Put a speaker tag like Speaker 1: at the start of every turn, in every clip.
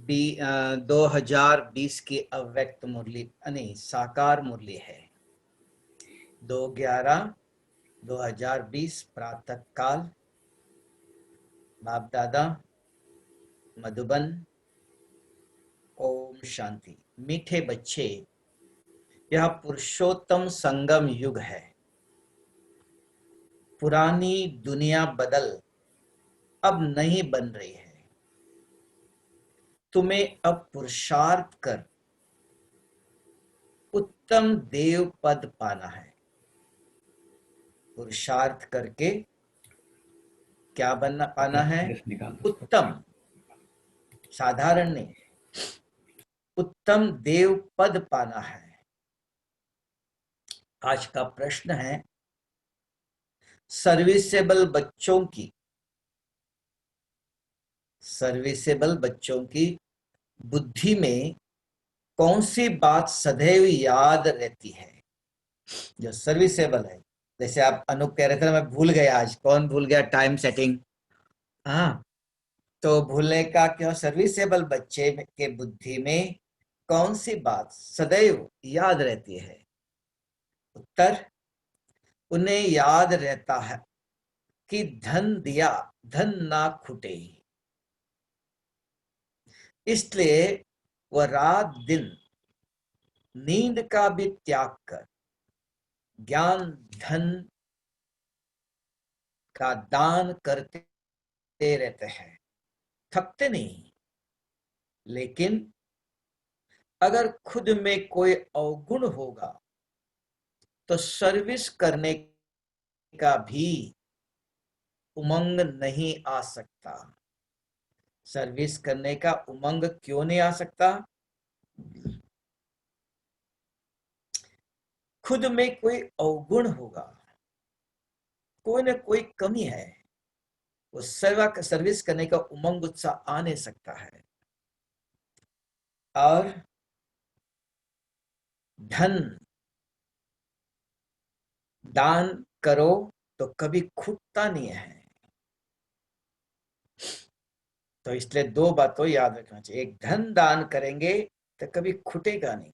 Speaker 1: 2020 की अव्यक्त मुरली नहीं साकार मुरली है। 2/11/2020 प्रातः काल, बाप दादा मधुबन। ओम शांति। मीठे बच्चे, यह पुरुषोत्तम संगम युग है। पुरानी दुनिया बदल अब नहीं बन रही है। तुम्हें अब पुरुषार्थ कर उत्तम देव पद पाना है। पुरुषार्थ करके क्या बनना पाना है? उत्तम, साधारण नहीं, उत्तम देव पद पाना है। आज का प्रश्न है, सर्विसेबल बच्चों की बुद्धि में कौन सी बात सदैव याद रहती है? जो सर्विसेबल है, जैसे आप अनूप कह रहे थे, मैं भूल गया, आज कौन भूल गया टाइम सेटिंग। हाँ, तो भूलने का क्यों? सर्विसेबल बच्चे के बुद्धि में कौन सी बात सदैव याद रहती है? उत्तर, उन्हें याद रहता है कि धन दिया धन ना खुटे। इसलिए वह रात दिन नींद का भी त्याग कर ज्ञान धन का दान करते रहते हैं, थकते नहीं। लेकिन अगर खुद में कोई अवगुण होगा तो सर्विस करने का भी उमंग नहीं आ सकता। सर्विस करने का उमंग क्यों नहीं आ सकता? खुद में कोई अवगुण होगा, कोई ना कोई कमी है, वो सर्विस करने का उमंग उत्साह आ नहीं सकता है। और धन दान करो तो कभी खुटता नहीं है। तो इसलिए दो बातों याद रखना चाहिए। एक, धन दान करेंगे तो कभी खुटेगा नहीं,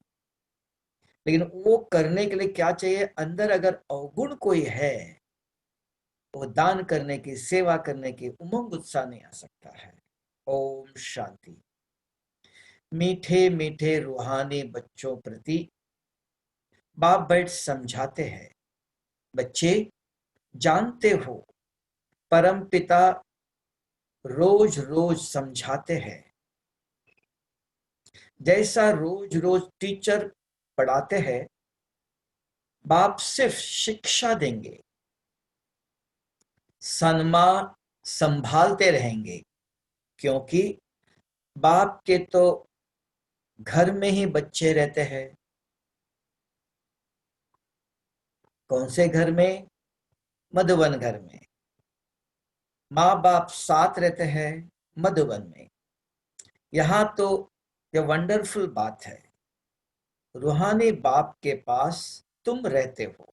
Speaker 1: लेकिन वो करने के लिए क्या चाहिए? अंदर अगर अवगुण कोई है, वो दान करने की, सेवा करने की उमंग उत्साह नहीं आ सकता है। ओम शांति। मीठे मीठे रूहानी बच्चों प्रति बाप बैठ समझाते हैं, बच्चे जानते हो परम पिता रोज रोज समझाते हैं। जैसा रोज रोज टीचर पढ़ाते हैं, बाप सिर्फ शिक्षा देंगे, सम्मान संभालते रहेंगे। क्योंकि बाप के तो घर में ही बच्चे रहते हैं। कौन से घर में? मधुबन घर में। माँ बाप साथ रहते हैं मधुबन में। यहाँ तो ये वंडरफुल बात है, रूहानी बाप के पास तुम रहते हो।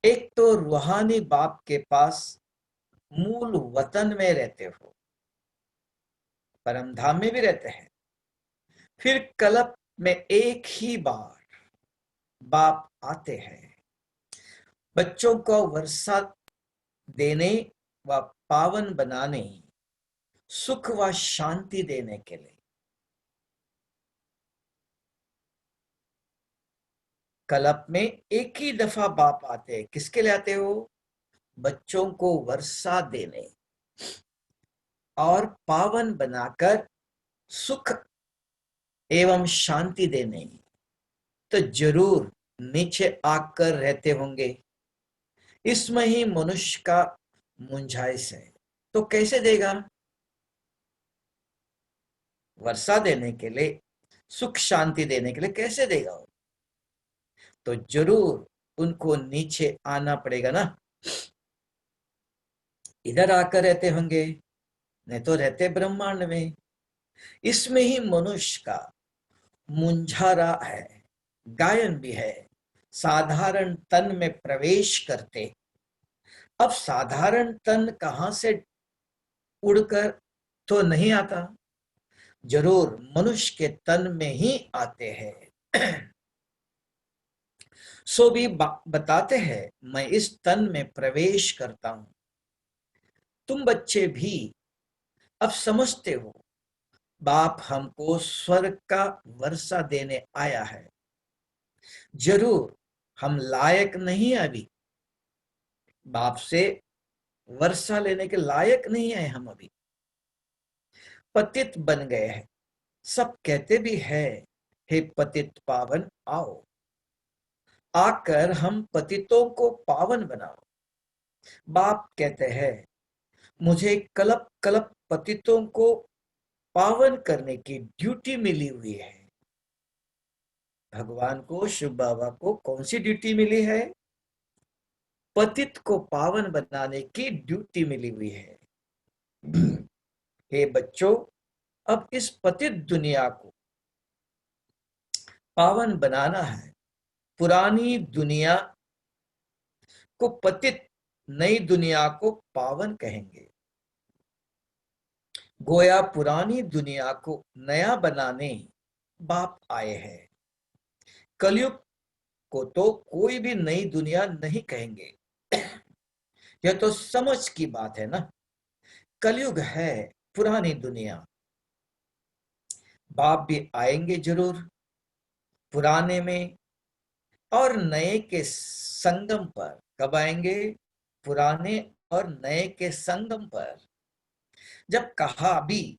Speaker 1: एक तो रूहानी बाप के पास मूल वतन में रहते हो, परम धाम में भी रहते हैं। फिर कल्प में एक ही बार बाप आते हैं, बच्चों को वर्षा देने व पावन बनाने, सुख व शांति देने के लिए। कल्प में एक ही दफा बाप आते हैं। किसके लिए आते हो? बच्चों को वर्षा देने और पावन बनाकर सुख एवं शांति देने। तो जरूर नीचे आकर रहते होंगे। इसमें ही मनुष्य का मुंझाइश है। तो कैसे देगा? वर्षा देने के लिए, सुख शांति देने के लिए कैसे देगा? तो जरूर उनको नीचे आना पड़ेगा ना। इधर आकर रहते होंगे, नहीं तो रहते ब्रह्मांड में। इसमें ही मनुष्य का मुंझारा है, गायन भी है। साधारण तन में प्रवेश करते, अब साधारण तन कहां से उड़कर तो नहीं आता। जरूर मनुष्य के तन में ही आते हैं। सो भी बताते हैं, मैं इस तन में प्रवेश करता हूं। तुम बच्चे भी अब समझते हो, बाप हमको स्वर्ग का वर्षा देने आया है। जरूर हम लायक नहीं अभी, बाप से वर्षा लेने के लायक नहीं है हम अभी, पतित बन गए हैं। सब कहते भी है, हे पतित पावन आओ, आकर हम पतितों को पावन बनाओ। बाप कहते हैं, मुझे कलप कलप पतितों को पावन करने की ड्यूटी मिली हुई है। भगवान को, शिव बाबा को कौन सी ड्यूटी मिली है? पतित को पावन बनाने की ड्यूटी मिली हुई है। हे बच्चों, अब इस पतित दुनिया को पावन बनाना है। पुरानी दुनिया को पतित, नई दुनिया को पावन कहेंगे। गोया पुरानी दुनिया को नया बनाने बाप आए हैं। कलयुग को तो कोई भी नई दुनिया नहीं कहेंगे। यह तो समझ की बात है ना। कलयुग है पुरानी दुनिया। बाप भी आएंगे जरूर पुराने में और नए के संगम पर। कब आएंगे? पुराने और नए के संगम पर। जब कहा भी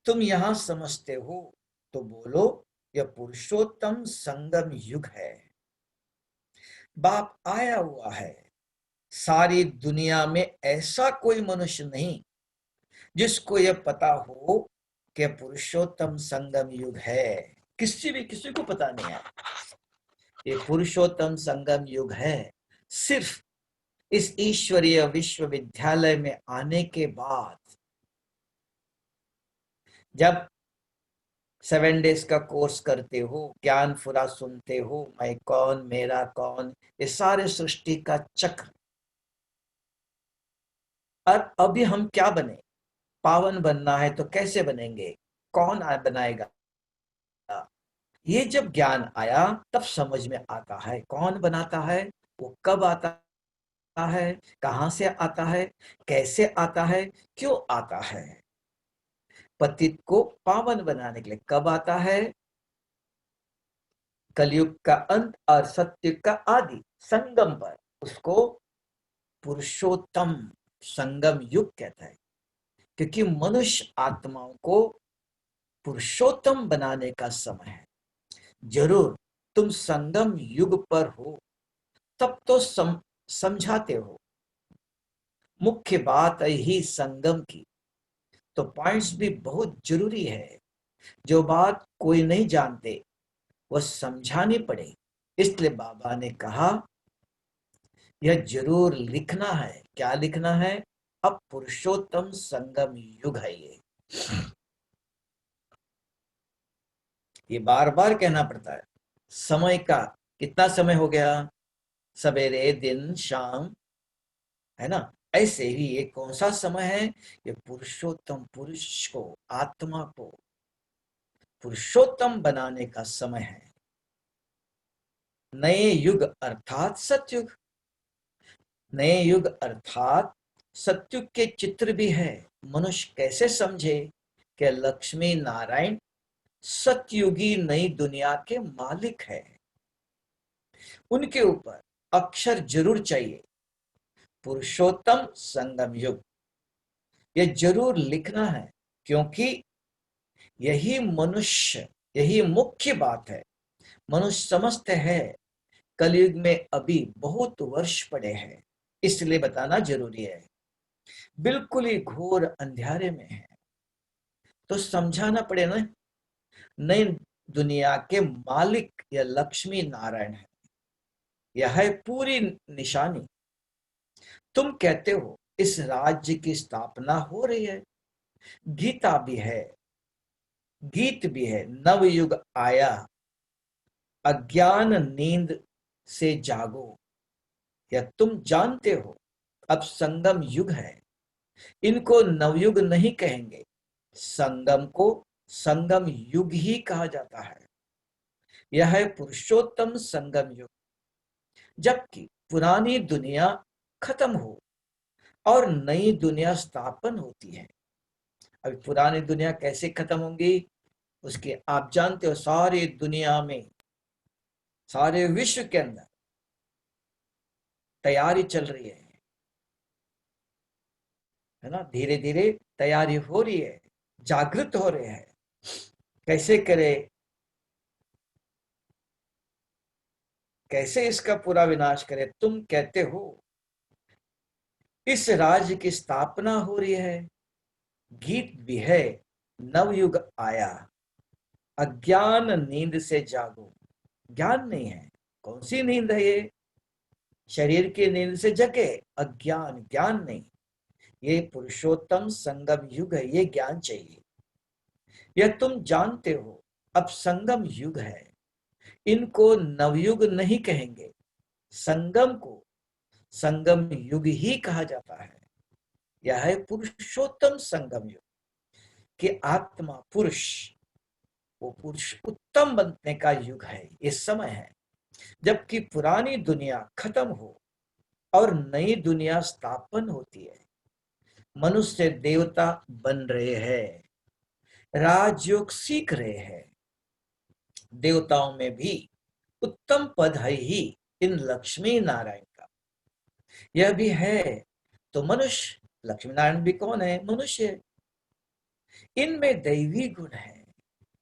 Speaker 1: तुम यहां समझते हो तो बोलो, यह पुरुषोत्तम संगम युग है। बाप आया हुआ है। सारी दुनिया में ऐसा कोई मनुष्य नहीं जिसको यह पता हो कि पुरुषोत्तम संगम युग है। किसी को पता नहीं है ये पुरुषोत्तम संगम युग है। सिर्फ इस ईश्वरीय विश्वविद्यालय में आने के बाद, जब 7 डेज का कोर्स करते हो, ज्ञान पूरा सुनते हो, मैं कौन, मेरा कौन, ये सारे सृष्टि का चक्र। और अभी हम क्या बने? पावन बनना है तो कैसे बनेंगे? कौन बनाएगा? ये जब ज्ञान आया तब समझ में आता है कौन बनाता है, वो कब आता है, कहां से आता है, कैसे आता है, क्यों आता है। पतित को पावन बनाने के लिए कब आता है? कलयुग का अंत और सत्य का आदि संगम पर। उसको पुरुषोत्तम संगम युग कहता है, क्योंकि मनुष्य आत्माओं को पुरुषोत्तम बनाने का समय है। जरूर तुम संगम युग पर हो तब तो समझाते हो। मुख्य बात है ही संगम की, तो पॉइंट्स भी बहुत जरूरी है। जो बात कोई नहीं जानते वह समझानी पड़े। इसलिए बाबा ने कहा यह जरूर लिखना है। क्या लिखना है? अब पुरुषोत्तम संगम युग है ये बार बार कहना पड़ता है। समय का कितना समय हो गया? सवेरे, दिन, शाम, है ना। ऐसे ही ये कौन सा समय है? ये पुरुषोत्तम पुरुष को, आत्मा को पुरुषोत्तम बनाने का समय है। नए युग अर्थात सतयुग। नए युग अर्थात सतयुग के चित्र भी है। मनुष्य कैसे समझे कि लक्ष्मी नारायण सतयुगी नई दुनिया के मालिक है। उनके ऊपर अक्षर जरूर चाहिए, पुरुषोत्तम संगम युग। ये जरूर लिखना है, क्योंकि यही मुख्य बात है। मनुष्य समझते हैं कलयुग में अभी बहुत वर्ष पड़े हैं, इसलिए बताना जरूरी है। बिल्कुल ही घोर अंधेरे में है तो समझाना पड़े ना। नई दुनिया के मालिक या लक्ष्मी नारायण है, यह है पूरी निशानी। तुम कहते हो इस राज्य की स्थापना हो रही है, गीता भी है, गीत भी है। नवयुग आया, अज्ञान नींद से जागो। या तुम जानते हो अब संगम युग है। इनको नवयुग नहीं कहेंगे, संगम को संगम युग ही कहा जाता है। यह है पुरुषोत्तम संगम युग, जबकि पुरानी दुनिया खत्म हो और नई दुनिया स्थापन होती है। अभी पुरानी दुनिया कैसे खत्म होंगी, उसके आप जानते हो, सारी दुनिया में, सारे विश्व के अंदर तैयारी चल रही है ना। धीरे धीरे तैयारी हो रही है, जागृत हो रहे हैं। कैसे करे, कैसे इसका पूरा विनाश करे। तुम कहते हो इस राज्य की स्थापना हो रही है, गीत भी है, नवयुग आया, अज्ञान नींद से जागो। ज्ञान नहीं है, कौन सी नींद है ये, शरीर की नींद से जगे, अज्ञान, ज्ञान नहीं। ये पुरुषोत्तम संगम युग है, ये ज्ञान चाहिए। यह तुम जानते हो अब संगम युग है। इनको नवयुग नहीं कहेंगे, संगम को संगम युग ही कहा जाता है। यह है पुरुषोत्तम संगम युग कि आत्मा पुरुष, वो पुरुष उत्तम बनने का युग है, ये समय है। जबकि पुरानी दुनिया खत्म हो और नई दुनिया स्थापन होती है। मनुष्य देवता बन रहे हैं, राजयोग सीख रहे हैं। देवताओं में भी उत्तम पद है ही इन लक्ष्मी नारायण का, यह भी है। तो मनुष्य, लक्ष्मी नारायण भी कौन है, मनुष्य। इनमें दैवी गुण है,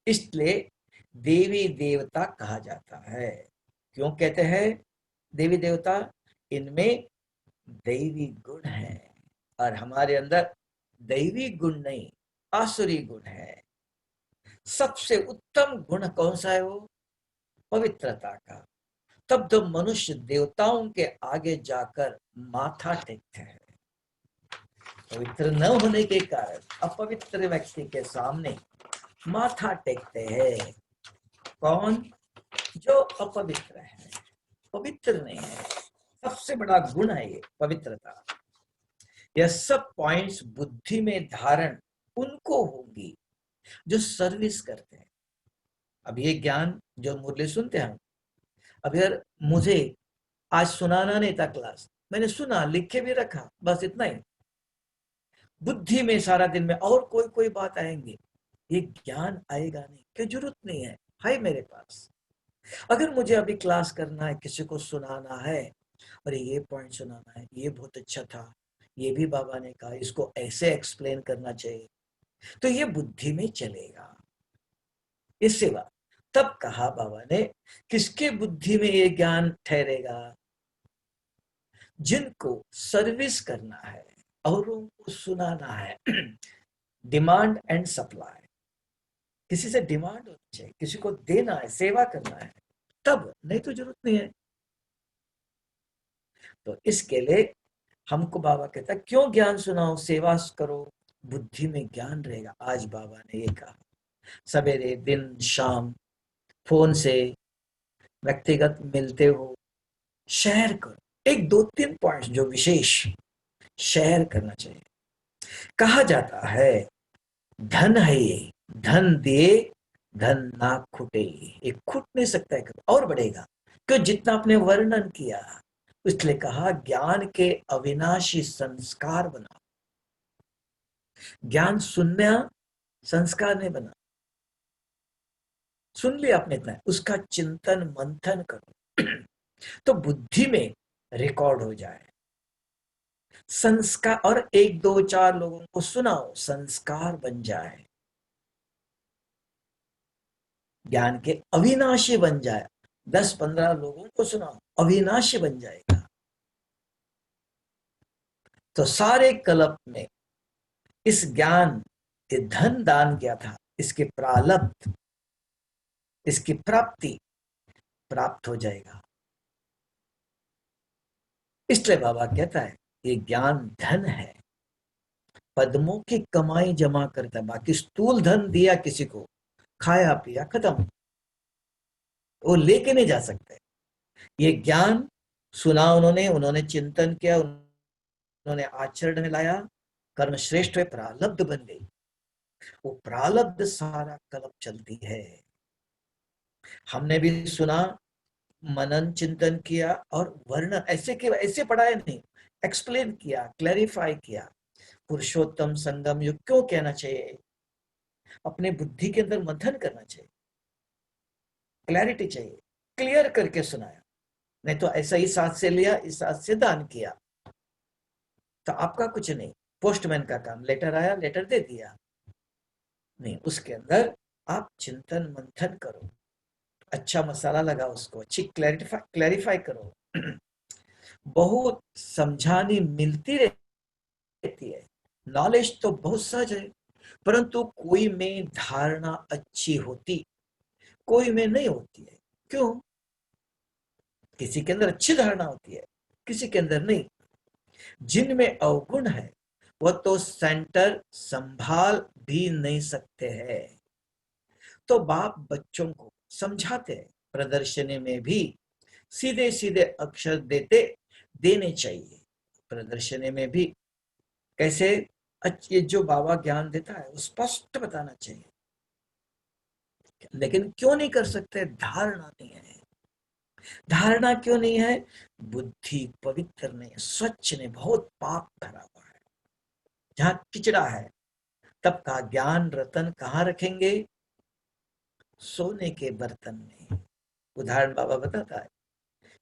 Speaker 1: इसलिए देवी देवता कहा जाता है। क्यों कहते हैं देवी देवता, इनमें दैवी गुण है। और हमारे अंदर दैवी गुण नहीं, आसुरी गुण है। सबसे उत्तम गुण कौन सा है, वो पवित्रता का। तब तो मनुष्य देवताओं के आगे जाकर माथा टेकते हैं। पवित्र न होने के कारण अपवित्र व्यक्ति के सामने माथा टेकते हैं। कौन, जो अपवित्र है, पवित्र नहीं है। सबसे बड़ा गुण है ये पवित्रता। यह सब पॉइंट्स बुद्धि में धारण उनको होंगी जो सर्विस करते हैं। अब ये ज्ञान जो मुरली सुनते हैं, अब यार मुझे आज सुनाना नहीं था क्लास, मैंने सुना, लिख के भी रखा, बस इतना ही। बुद्धि में सारा दिन में और कोई कोई बात आएंगे, ये ज्ञान आएगा नहीं, क्या जरूरत नहीं है मेरे पास। अगर मुझे अभी क्लास करना है, किसी को सुनाना है, अरे ये पॉइंट सुनाना है, ये बहुत अच्छा था, ये भी बाबा ने कहा, इसको ऐसे एक्सप्लेन करना चाहिए, तो ये बुद्धि में चलेगा, ये सेवा। तब कहा बाबा ने, किसके बुद्धि में ये ज्ञान ठहरेगा, जिनको सर्विस करना है, औरों को सुनाना है। डिमांड एंड सप्लाई, किसी से डिमांड होनी चाहिए, किसी को देना है, सेवा करना है, तब, नहीं तो जरूरत नहीं है। तो इसके लिए हमको बाबा कहता है, क्यों ज्ञान सुनाओ, सेवा करो, बुद्धि में ज्ञान रहेगा। आज बाबा ने ये कहा, सवेरे दिन शाम फोन से व्यक्तिगत मिलते हो, शेयर करो, एक दो तीन पॉइंट्स जो विशेष शेयर करना चाहिए। कहा जाता है धन है ये, धन दिए धन ना खुटे, ये खुट नहीं सकता है, और बढ़ेगा। क्यों, जितना आपने वर्णन किया, इसलिए कहा ज्ञान के अविनाशी संस्कार बना। ज्ञान सुनना संस्कार नहीं बना, सुन लिया आपने इतना, उसका चिंतन मंथन करो तो बुद्धि में रिकॉर्ड हो जाए संस्कार, और एक दो चार लोगों को सुनाओ, संस्कार बन जाए, ज्ञान के अविनाशी बन जाए। 10-15 लोगों को सुनाओ, अविनाशी बन जाएगा। तो सारे कल्प में इस ज्ञान के धन दान किया था, इसके प्रालब्ध, इसकी प्राप्ति प्राप्त हो जाएगा। इसलिए बाबा कहता है ये ज्ञान धन है, पद्मों की कमाई जमा करता है। बाकी स्थूल धन दिया किसी को, खाया पिया खत्म, वो लेके नहीं जा सकते। ये ज्ञान सुना उन्होंने, उन्होंने चिंतन किया, उन्होंने आचरण में लाया, कर्म श्रेष्ठ हुए, प्रारब्ध बन गई। वो प्रारब्ध सारा कलप चलती है। हमने भी सुना, मनन चिंतन किया और वर्णन ऐसे के ऐसे पढ़ाया नहीं, एक्सप्लेन किया, क्लैरिफाई किया। पुरुषोत्तम संगम युग क्यों कहना चाहिए, अपने बुद्धि के अंदर मंथन करना चाहिए, क्लैरिटी चाहिए, क्लियर करके सुनाया। नहीं तो ऐसा ही साथ से लिया, इस साथ से दान किया, तो आपका कुछ नहीं। पोस्टमैन का काम, लेटर आया, लेटर दे दिया, नहीं, उसके अंदर आप चिंतन मंथन करो, अच्छा मसाला लगा, उसको अच्छी क्लैरिफाई करो। बहुत समझानी मिलती रहती है, नॉलेज तो बहुत सहज है, परंतु कोई में धारणा अच्छी होती, कोई में नहीं होती है। क्यों? किसी के अंदर अच्छी धारणा होती है, किसी के अंदर नहीं। जिनमें अवगुण है वह तो सेंटर संभाल भी नहीं सकते हैं। तो बाप बच्चों को समझाते हैं, प्रदर्शनी में भी सीधे सीधे अक्षर देने चाहिए। प्रदर्शनी में भी कैसे, ये जो बाबा ज्ञान देता है वो स्पष्ट बताना चाहिए। लेकिन क्यों नहीं कर सकते? धारणा नहीं है। धारणा क्यों नहीं है? बुद्धि पवित्र नहीं, स्वच्छ नहीं, बहुत पाप भरा हुआ है। जहां किचड़ा है, तब का ज्ञान रतन कहाँ रखेंगे? सोने के बर्तन में। उदाहरण बाबा बताता है,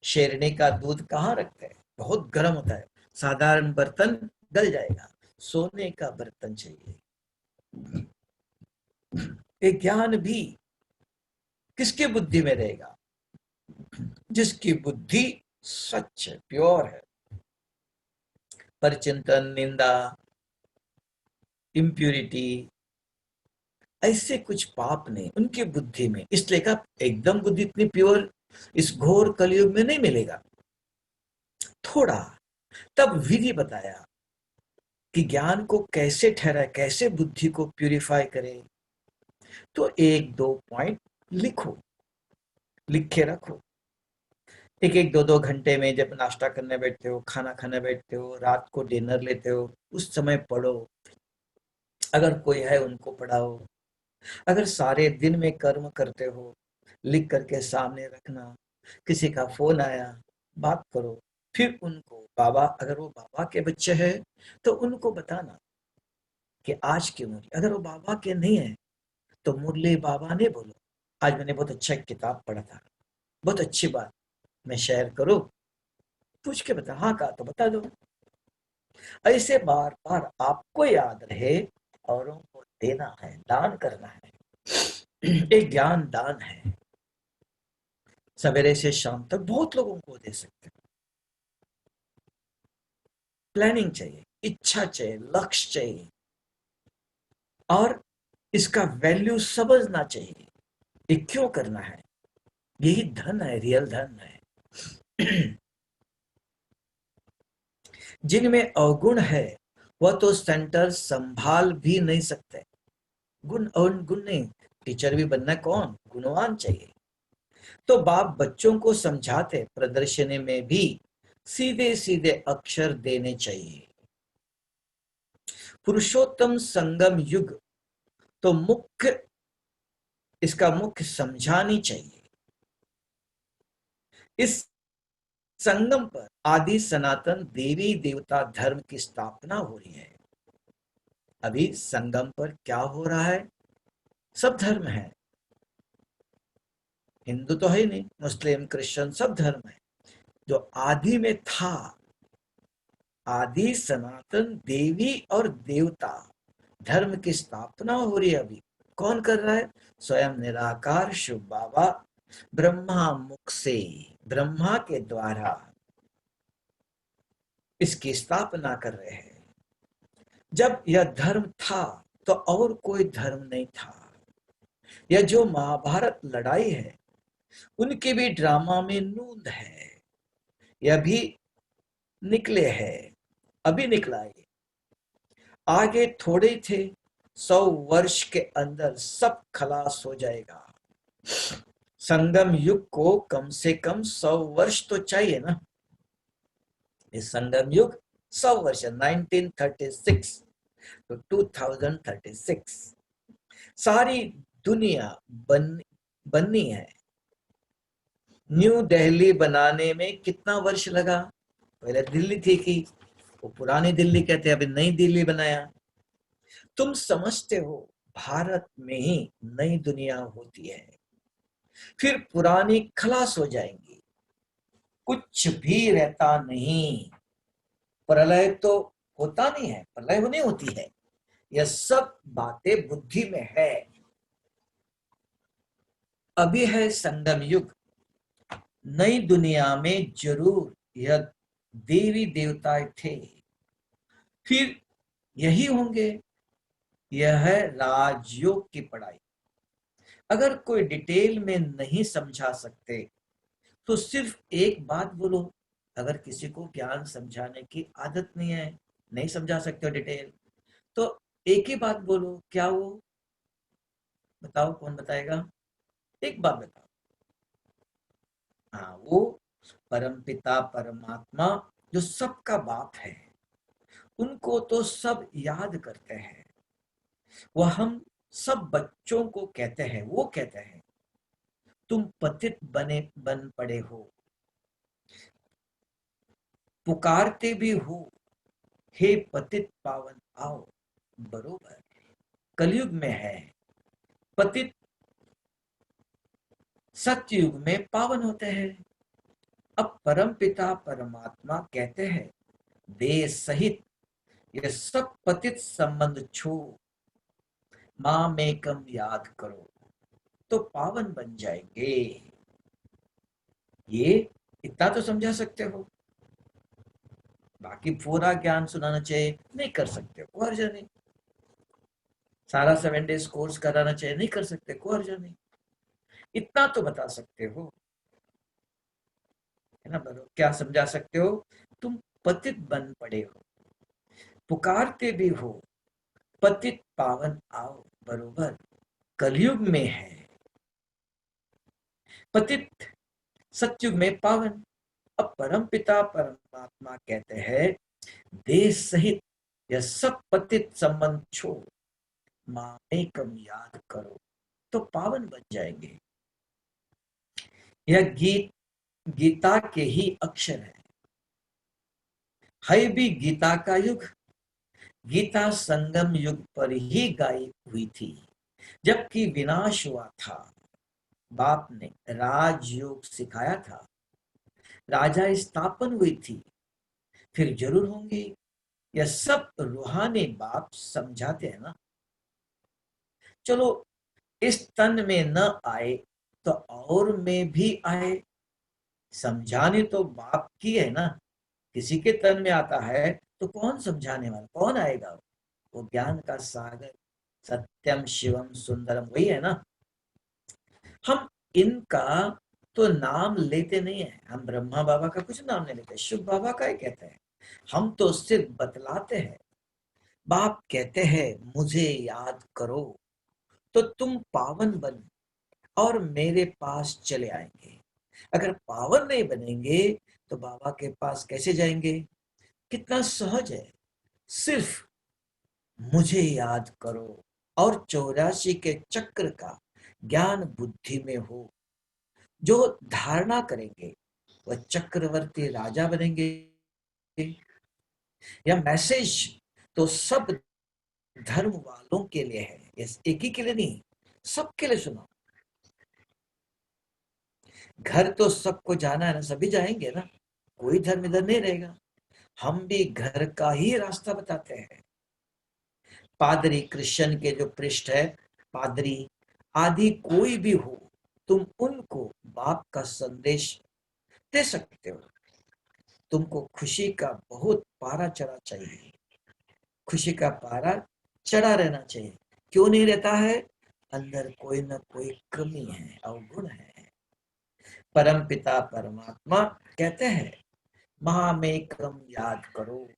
Speaker 1: शेरनी का दूध कहाँ रखते हैं? बहुत गर्म होता है, साधारण बर्तन गल जाएगा, सोने का बर्तन चाहिए। ये ज्ञान भी किसके बुद्धि में रहेगा? जिसकी बुद्धि स्वच्छ प्योर है। पर चिंतन, निंदा, इम्प्यूरिटी, ऐसे कुछ पाप नहीं उनकी बुद्धि में, इसलिए का एकदम बुद्धि इतनी प्योर इस घोर कलयुग में नहीं मिलेगा। थोड़ा, तब विधि बताया कि ज्ञान को कैसे ठहराए, कैसे बुद्धि को प्यूरिफाई करे। तो एक दो पॉइंट लिखो, लिख के रखो। एक एक दो दो घंटे में जब नाश्ता करने बैठते हो, खाना खाने बैठते हो, रात को डिनर लेते हो, उस समय पढ़ो। अगर कोई है उनको पढ़ाओ। अगर सारे दिन में कर्म करते हो, लिख करके सामने रखना। किसी का फोन आया, बात करो, फिर उनको बाबा, अगर वो बाबा के बच्चे हैं तो उनको बताना कि आज की मुरली, अगर वो बाबा के नहीं है तो मुरली बाबा ने बोलो, आज मैंने बहुत अच्छा किताब पढ़ा था, बहुत अच्छी बात, मैं शेयर करूं? पूछ के बता, हाँ कहा तो बता दो। ऐसे बार बार आपको याद रहे, औरों को देना है, दान करना है। एक ज्ञान दान है, सवेरे से शाम तक बहुत लोगों को दे सकते हैं। प्लानिंग चाहिए, इच्छा चाहिए, लक्ष्य चाहिए, और इसका वैल्यू समझना चाहिए, ये क्यों करना है। यही धन है, रियल धन है। जिनमें अवगुण है वह तो सेंटर संभाल भी नहीं सकते। गुण और गुण नहीं, टीचर भी बनना, कौन गुणवान चाहिए। तो बाप बच्चों को समझाते, प्रदर्शनी में भी सीधे सीधे अक्षर देने चाहिए। पुरुषोत्तम संगम युग तो मुख्य, इसका मुख्य समझानी चाहिए। इस संगम पर आदि सनातन देवी देवता धर्म की स्थापना हो रही है। अभी संगम पर क्या हो रहा है? सब धर्म है, हिंदू तो है ही नहीं, मुस्लिम क्रिश्चियन सब धर्म है। जो आदि में था, आदि सनातन देवी और देवता धर्म की स्थापना हो रही है। अभी कौन कर रहा है? स्वयं निराकार शिव बाबा ब्रह्मा मुख से, ब्रह्मा के द्वारा इसकी स्थापना कर रहे हैं। जब यह धर्म था तो और कोई धर्म नहीं था। यह जो महाभारत लड़ाई है, उनके भी ड्रामा में नूंद है। यह भी निकले हैं, अभी निकला है। आगे थोड़े थे, 100 वर्ष के अंदर सब खलास हो जाएगा। संगम युग को कम से कम 100 वर्ष तो चाहिए ना। इस संगम युग 100 वर्ष, 1936 to 2036, सारी दुनिया बननी है। न्यू दिल्ली बनाने में कितना वर्ष लगा? पहले दिल्ली थी कि वो पुरानी दिल्ली कहते हैं, अभी नई दिल्ली बनाया। तुम समझते हो भारत में ही नई दुनिया होती है, फिर पुरानी खलास हो जाएंगी, कुछ भी रहता नहीं। प्रलय तो होता नहीं है, प्रलय होनी होती है। यह सब बातें बुद्धि में है। अभी है संगम युग। नई दुनिया में जरूर यह देवी देवता थे, फिर यही होंगे। यह है राजयोग की पढ़ाई। अगर कोई डिटेल में नहीं समझा सकते तो सिर्फ एक बात बोलो। अगर किसी को ज्ञान समझाने की आदत नहीं है, नहीं समझा सकते हो डिटेल, तो एक ही बात बोलो। क्या वो? बताओ, कौन बताएगा? एक बात बताओ। हाँ, वो परमपिता परमात्मा जो सबका बाप है, उनको तो सब याद करते हैं। वह हम सब बच्चों को कहते हैं, वो कहते हैं तुम पतित बन पड़े हो, पुकारते भी हो, हे पतित पावन आओ। बरोबर कलयुग में है। पतित सतयुग में पावन होते हैं। अब परम पिता परमात्मा कहते हैं देह सहित ये सब पतित संबंध छो, मां में कम याद करो तो पावन बन जाएंगे। ये इतना तो समझा सकते हो। बाकी पूरा ज्ञान सुनाना चाहिए, नहीं कर सकते, कोई हर्ज नहीं। सारा 7 डेज कोर्स कराना चाहिए, नहीं कर सकते, कोई हर्ज नहीं। इतना तो बता सकते हो, है ना? बरो क्या समझा सकते हो? तुम पतित बन पड़े हो, पुकारते भी हो, पतित पावन आओ। बरोबर कलयुग में है पतित, सतयुग में पावन। अब परम पिता परमात्मा कहते हैं देश सहित यह सब पतित संबंध छोड़, मां में कम याद करो तो पावन बन जाएंगे। यह गीता के ही अक्षर है भी गीता का युग। गीता संगम युग पर ही गाई हुई थी, जबकि विनाश हुआ था। बाप ने राजयोग सिखाया था, राजा स्थापन हुई थी, फिर जरूर होंगे। यह सब रूहानी बाप समझाते हैं ना। चलो, इस तन में न आए तो और में भी आए। समझाने तो बाप की है ना। किसी के तन में आता है तो कौन समझाने वाला, कौन आएगा? वो ज्ञान का सागर, सत्यम शिवम सुंदरम, वही है ना। हम इनका तो नाम लेते नहीं है। हम ब्रह्मा बाबा का कुछ नाम नहीं लेते, शिव बाबा का ही कहते हैं। हम तो सिर्फ बतलाते हैं। बाप कहते हैं मुझे याद करो तो तुम पावन बन और मेरे पास चले आएंगे। अगर पावन नहीं बनेंगे तो बाबा के पास कैसे जाएंगे? कितना सहज है। सिर्फ मुझे याद करो और 84 के चक्र का ज्ञान बुद्धि में हो। जो धारणा करेंगे वह चक्रवर्ती राजा बनेंगे। यह मैसेज तो सब धर्म वालों के लिए है, इस एक ही के लिए नहीं, सबके लिए सुनो। घर तो सबको जाना है ना, सभी जाएंगे ना, कोई धर्म इधर नहीं रहेगा। हम भी घर का ही रास्ता बताते हैं। पादरी क्रिश्चियन के जो पृष्ठ है, पादरी आदि कोई भी हो, तुम उनको बाप का संदेश दे सकते हो। तुमको खुशी का बहुत पारा चढ़ा चाहिए, खुशी का पारा चढ़ा रहना चाहिए। क्यों नहीं रहता है? अंदर कोई ना कोई कमी है, अवगुण है। परम पिता परमात्मा कहते हैं महामेकम याद करो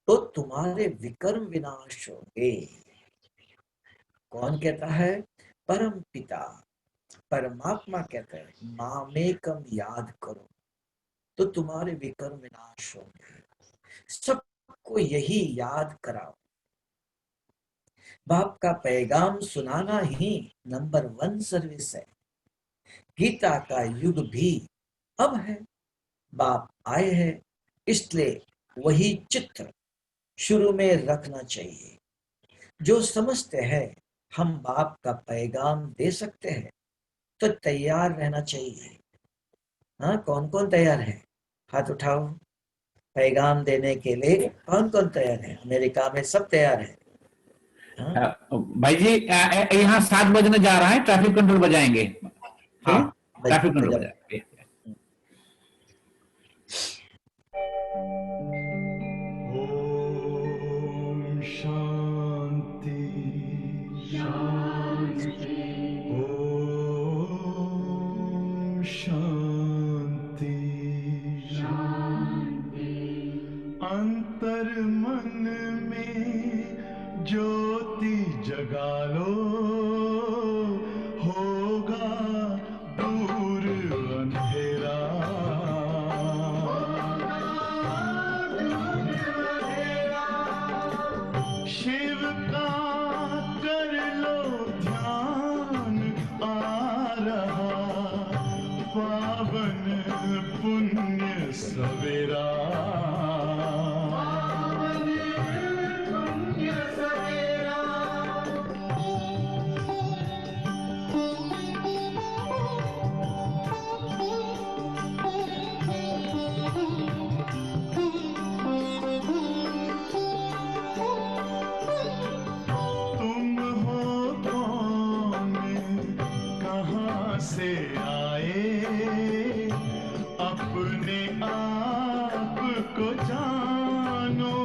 Speaker 1: तो तुम्हारे विकर्म विनाश होंगे। कौन कहता है? परम पिता परमात्मा कहते हैं मामेकम याद करो तो तुम्हारे विकर्म विनाश होंगे। सबको यही याद कराओ। बाप का पैगाम सुनाना ही नंबर 1 सर्विस है। गीता का युग भी अब है, बाप आए हैं, इसलिए वही चित्र शुरू में रखना चाहिए। जो समझते हैं हम बाप का पैगाम दे सकते हैं तो तैयार रहना चाहिए। हाँ, कौन कौन तैयार है? हाथ उठाओ। पैगाम देने के लिए कौन कौन तैयार है? अमेरिका में सब तैयार है। हाँ,
Speaker 2: भाई जी, यहाँ 7 बजने जा रहा है, ट्रैफिक कंट्रोल बजाएंगे। हाँ, ट्रैफिक कंट्रोल बजाएंगे।
Speaker 3: ओम शांति शांति। ओम शांति शांति। अंतर मन में ज्योति जगा लो, होगा दूर अंधेरा। शिव का कर लो ध्यान, आ रहा पावन पुण्य सवेरा। तुम हो कौन, कहाँ से आए, अपने आप को जानो।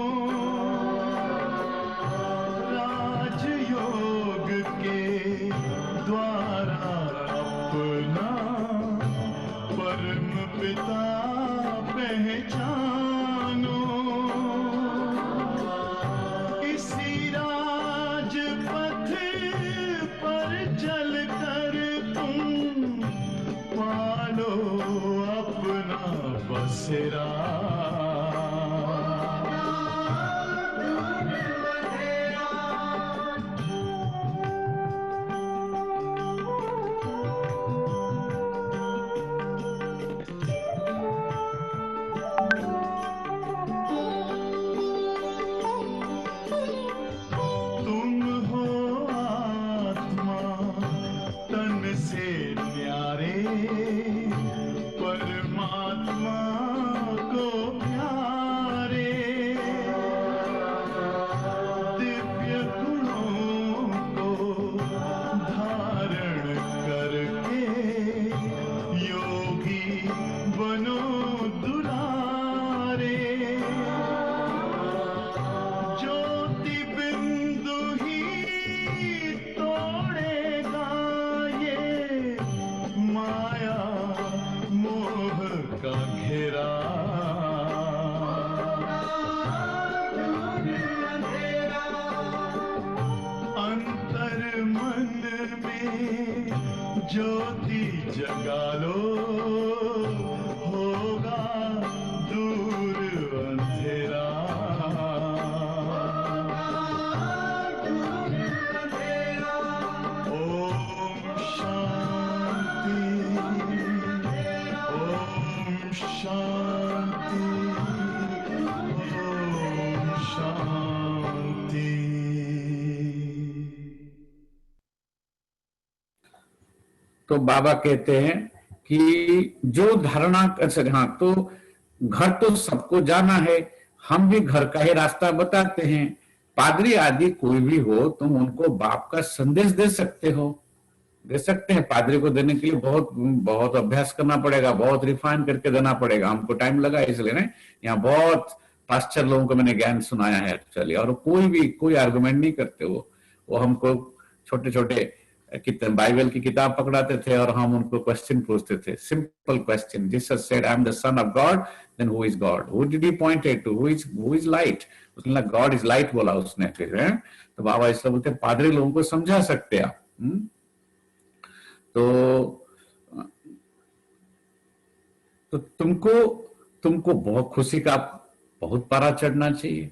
Speaker 3: राजयोग के द्वारा अपना परम पिता पहचानो। इसी राजपथ पर चलकर तुम पालो अपना बसेरा। तुम हो आत्मा तन से न्यारे, परमात्मा को प्यारे। दिव्य गुणों को धारण करके योगी बनो दुलारे। ज्योति बिंदु ही तोड़ेगा ये माया मोह का घेरा। अंतर मन में ज्योति जगा लो, होगा दूर अंधेरा। ओम शांति। ओम शांति। ओम शांति।
Speaker 2: तो बाबा कहते हैं कि जो धारणा, हाँ, तो घर तो सबको जाना है, हम भी घर का ही रास्ता बताते हैं। पादरी आदि कोई भी हो, तुम उनको बाप का संदेश दे सकते हो, दे सकते हैं। पादरी को देने के लिए बहुत बहुत अभ्यास करना पड़ेगा, बहुत रिफाइन करके देना पड़ेगा। हमको टाइम लगा इसलिए ना, यहाँ बहुत पास्टर लोगों को मैंने ज्ञान सुनाया है एक्चुअली, और कोई आर्गुमेंट नहीं करते। वो हमको छोटे छोटे बाइबल की किताब पकड़ाते थे और हम उनको क्वेश्चन पूछते थे, simple question. Jesus said, I am the son of God, then who is God? Who did he pointed to? Who is light? उसने गॉड इज लाइट बोला उसने। फिर तो बाबा इसलिए बोलते पादरी लोगों को समझा सकते आप। तो तुमको बहुत खुशी का बहुत पारा चढ़ना चाहिए।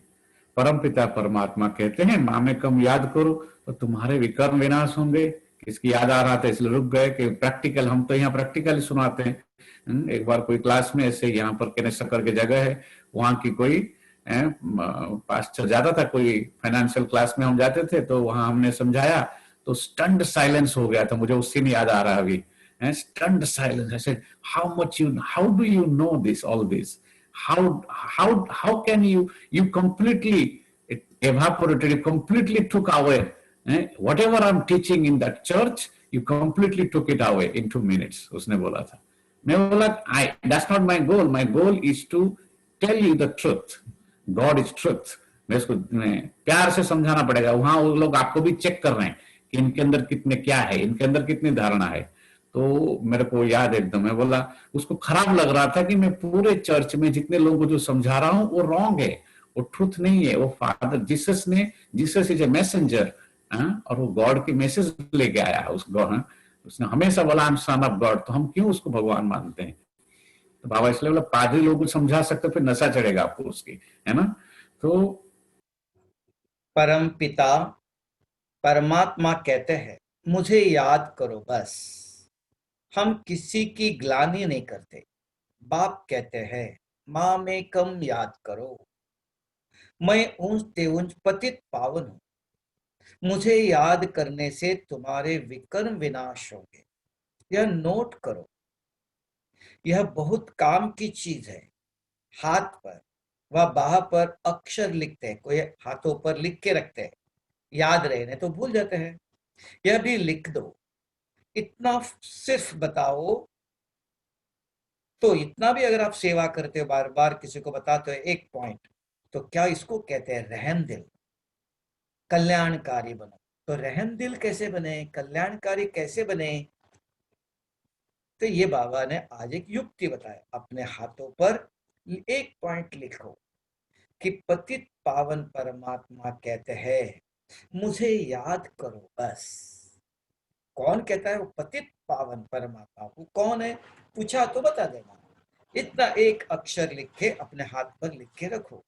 Speaker 2: परमपिता परमात्मा कहते हैं मामेकम याद करो तो तुम्हारे विकर्म विनाश होंगे। किसकी याद आ रहा था इसलिए रुक गए कि प्रैक्टिकल, हम तो यहाँ प्रैक्टिकल सुनाते हैं। एक बार कोई क्लास में ऐसे यहाँ पर केनेस्टर करके जगह है, वहां की कोई पास्टर जाता था, कोई फाइनेंशियल क्लास में हम जाते थे, तो वहां हमने समझाया तो स्टन्ड साइलेंस हो गया था। मुझे उस सीन याद आ रहा है अभी, stunned silence. I said how do you know this all this, how can you completely evaporated, you completely took away whatever I'm teaching in that church, you completely took it away in 2 minutes। उसने बोला था। मैं बोला that's not my goal, my goal is to tell you the truth, God is truth। मैं इसको प्यार से समझाना पड़ेगा। वहां वो लोग आपको भी चेक कर रहे हैं कि इनके अंदर कितने क्या है, इनके अंदर कितनी धारणा है। तो मेरे को याद एकदम, मैं बोला उसको खराब लग रहा था कि मैं पूरे चर्च में जितने लोगों को जो समझा रहा हूं वो रॉन्ग है, वो ट्रूथ नहीं है। वो father Jesus is a messenger, और वो गॉड की मैसेज लेके आया उसने हमेशा बोला I am sun of God, तो हम क्यों उसको भगवान मानते हैं। तो बाबा इसलिए बोला पादरी लोगों को समझा सकते, फिर नशा चढ़ेगा आपको उसकी, है ना। तो
Speaker 1: परम पिता परमात्मा कहते हैं मुझे याद करो बस। हम किसी की ग्लानि नहीं करते। बाप कहते हैं माँ में कम याद करो। मैं ऊंच ते ऊंच पतित पावन हूं। मुझे याद करने से तुम्हारे विकर्म विनाश होंगे। यह नोट करो, यह बहुत काम की चीज है। हाथ पर व बाह पर अक्षर लिखते हैं, कोई हाथों पर लिख के रखते हैं, याद रहने तो भूल जाते हैं। यह भी लिख दो। इतना सिर्फ बताओ। तो इतना भी अगर आप सेवा करते हो, बार बार किसी को बताते हो एक पॉइंट, तो क्या इसको कहते हैं रहम दिल, कल्याणकारी बनो। तो रहम दिल कैसे बने, कल्याणकारी कैसे बने। तो ये बाबा ने आज एक युक्ति बताया। अपने हाथों पर एक पॉइंट लिखो कि पतित पावन परमात्मा कहते हैं मुझे याद करो बस। कौन कहता है वो पतित पावन परमात्मा को? कौन है पूछा तो बता देना। इतना एक अक्षर लिख के अपने हाथ पर लिख के रखो।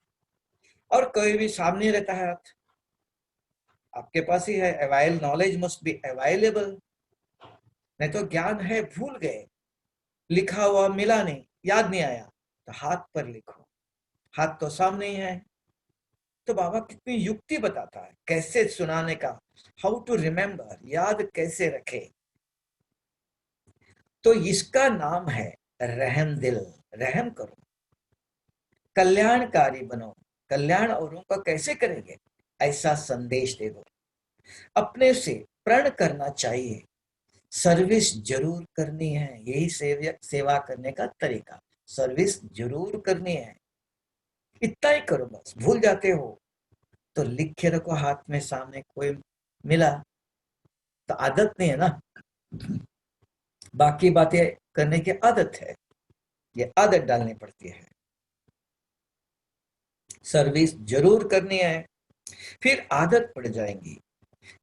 Speaker 1: और कोई भी सामने रहता है हाथ आपके पास ही है। अवाइल नॉलेज मस्ट बी अवेलेबल। नहीं तो ज्ञान है भूल गए, लिखा हुआ मिला नहीं, याद नहीं आया, तो हाथ पर लिखो। हाथ तो सामने ही है। तो बाबा कितनी युक्ति बताता है कैसे सुनाने का, हाउ टू रिमेम्बर, याद कैसे रखे। तो इसका नाम है रहम दिल। रहम करो, कल्याणकारी बनो। कल्याण औरों का कैसे करेंगे, ऐसा संदेश दे दो। अपने से प्रण करना चाहिए, सर्विस जरूर करनी है। यही सेवा करने का तरीका, सर्विस जरूर करनी है। इतना ही करो बस। भूल जाते हो तो लिख के रखो हाथ में, सामने कोई मिला तो आदत नहीं है ना, बाकी बातें करने की आदत है, ये आदत डालनी पड़ती है। सर्विस जरूर करनी है, फिर आदत पड़ जाएंगी।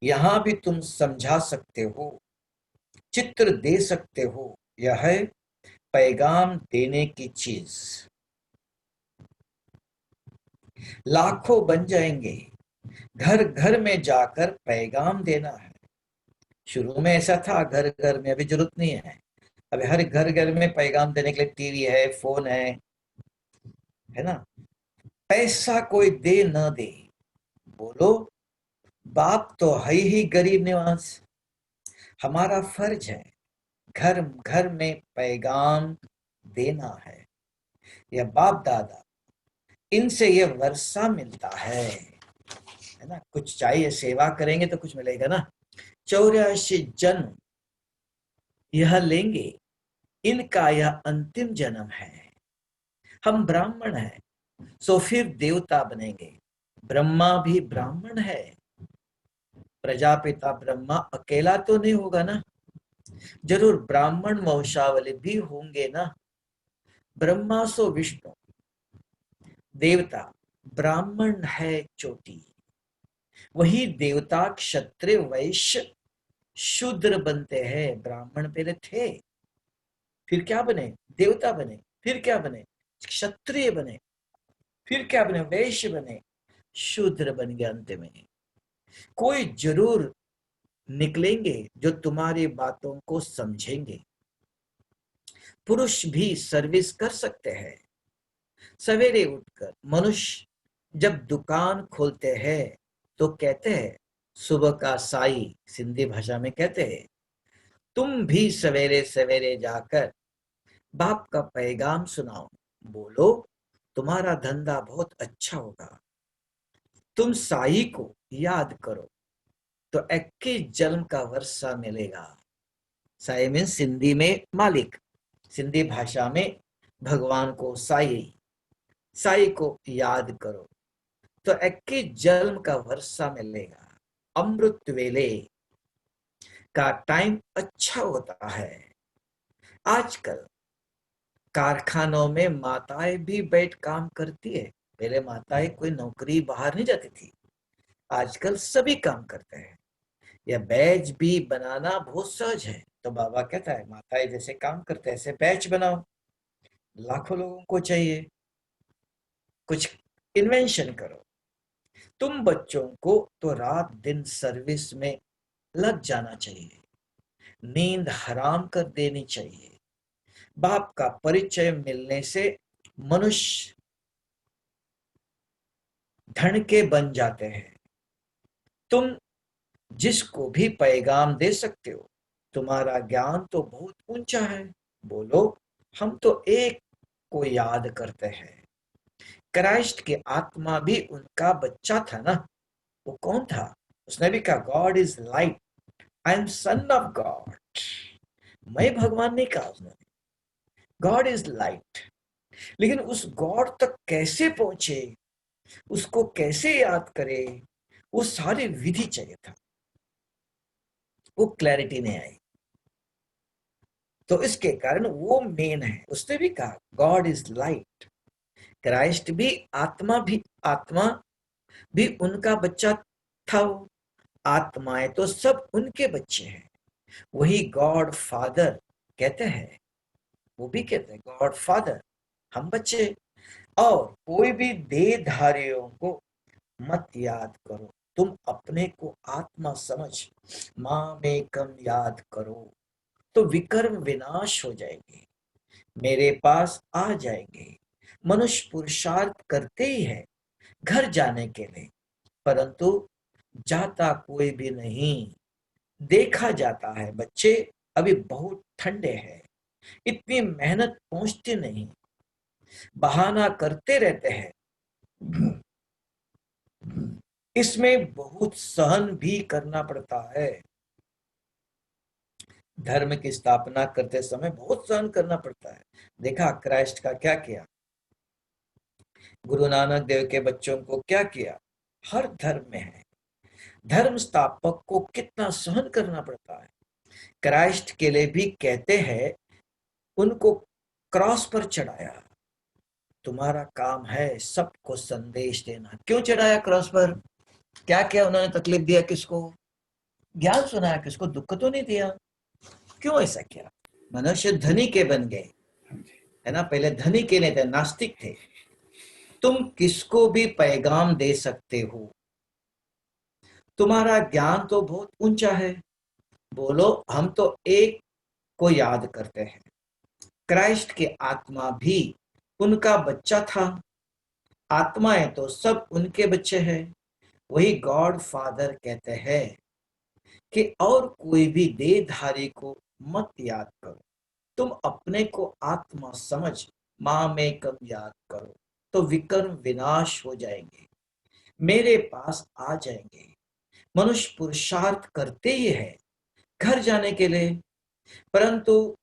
Speaker 1: यहां भी तुम समझा सकते हो, चित्र दे सकते हो। यह है पैगाम देने की चीज। लाखों बन जाएंगे, घर घर में जाकर पैगाम देना है। शुरू में ऐसा था घर घर में, अभी जरूरत नहीं है। अभी हर घर घर में पैगाम देने के लिए टीवी है, फोन है ना। पैसा कोई दे न दे, बोलो बाप तो है ही गरीब निवास। हमारा फर्ज है घर घर में पैगाम देना है। यह बाप दादा, इनसे ये वर्षा मिलता है ना। कुछ चाहिए, सेवा करेंगे तो कुछ मिलेगा ना। 84 जन्म यह लेंगे, इनका यह अंतिम जन्म है। हम ब्राह्मण हैं, सो फिर देवता बनेंगे। ब्रह्मा भी ब्राह्मण है। प्रजापिता ब्रह्मा अकेला तो नहीं होगा ना, जरूर ब्राह्मण वंशावली भी होंगे ना। ब्रह्मा सो विष्णु, देवता ब्राह्मण है चोटी। वही देवता क्षत्रिय वैश्य शूद्र बनते हैं। ब्राह्मण पहले थे, फिर क्या बने, देवता बने, फिर क्या बने, क्षत्रिय बने, फिर क्या बने, वैश्य बने। शूद्र बन गए। अंत में कोई जरूर निकलेंगे जो तुम्हारी बातों को समझेंगे। पुरुष भी सर्विस कर सकते हैं। सवेरे उठकर मनुष्य जब दुकान खोलते हैं तो कहते हैं सुबह का साई, सिंधी भाषा में कहते हैं। तुम भी सवेरे सवेरे जाकर बाप का पैगाम सुनाओ, बोलो तुम्हारा धंधा बहुत अच्छा होगा। तुम साई को याद करो तो 21 जन्म का वर्षा मिलेगा। साई मीन सिंधी में मालिक, सिंधी भाषा में भगवान को साई, साई को याद करो तो 21 जन्म का वर्षा मिलेगा। अमृत वेले का टाइम अच्छा होता है। आजकल कारखानों में माताएं भी बैठ काम करती है। पहले माताएं कोई नौकरी बाहर नहीं जाती थी, आजकल सभी काम करते हैं। यह बैच भी बनाना बहुत सहज है। तो बाबा कहता है माताएं जैसे काम करते हैं ऐसे बैच बनाओ। लाखों लोगों को चाहिए, कुछ इन्वेंशन करो। तुम बच्चों को तो रात दिन सर्विस में लग जाना चाहिए, नींद हराम कर देनी चाहिए। बाप का परिचय मिलने से मनुष्य धन के बन जाते हैं। तुम जिसको भी पैगाम दे सकते हो, तुम्हारा ज्ञान तो बहुत ऊंचा है, बोलो हम तो एक को याद करते हैं। क्राइस्ट की आत्मा भी उनका बच्चा था ना। वो कौन था? उसने भी कहा God is light, I am sun of God. मैं भगवान नहीं कहा उसने, गॉड इज लाइट। लेकिन उस गॉड तक कैसे पहुंचे, उसको कैसे याद करे, वो सारी विधि चाहिए था, वो क्लैरिटी नहीं आई। तो इसके कारण वो मेन है। उसने भी कहा गॉड इज लाइट। क्राइस्ट भी आत्मा भी उनका बच्चा था। वो आत्माएं तो सब उनके बच्चे हैं। वही गॉड फादर कहते हैं, वो भी कहते हैं गॉड फादर, हम बच्चे। और कोई भी देहधारियों को मत याद करो, तुम अपने को आत्मा समझ मां में कम याद करो तो विकर्म विनाश हो जाएंगे, मेरे पास आ जाएंगे। मनुष्य पुरुषार्थ करते ही है घर जाने के लिए, परंतु जाता कोई भी नहीं, देखा जाता है। बच्चे अभी बहुत ठंडे हैं, इतनी मेहनत पहुंचती नहीं, बहाना करते रहते हैं। इसमें बहुत सहन भी करना पड़ता है। धर्म की स्थापना करते समय बहुत सहन करना पड़ता है। देखा क्राइस्ट का क्या किया, गुरु नानक देव के बच्चों को क्या किया। हर धर्म में है, धर्म स्थापक को कितना सहन करना पड़ता है। क्राइस्ट के लिए भी कहते हैं उनको क्रॉस पर चढ़ाया, तुम्हारा काम है सबको संदेश देना। क्यों चढ़ाया क्रॉस पर? क्या किया उन्होंने? तकलीफ दिया किसको? ज्ञान सुनाया किसको? दुख तो नहीं दिया। क्यों ऐसा किया? मनुष्य धनी के बन गए, है ना। पहले धनी के नहीं थे, नास्तिक थे। तुम किसको भी पैगाम दे सकते हो, तुम्हारा ज्ञान तो बहुत ऊंचा है, बोलो हम तो एक को याद करते हैं। क्राइस्ट की आत्मा भी उनका बच्चा था, आत्माएं तो सब उनके बच्चे हैं। वही गॉड फादर कहते हैं कि और कोई भी देहधारी को मत याद करो, तुम अपने को आत्मा समझ मां में कम याद करो तो विकर्म विनाश हो जाएंगे, मेरे पास आ जाएंगे। मनुष्य पुरुषार्थ करते ही है घर जाने के लिए, परंतु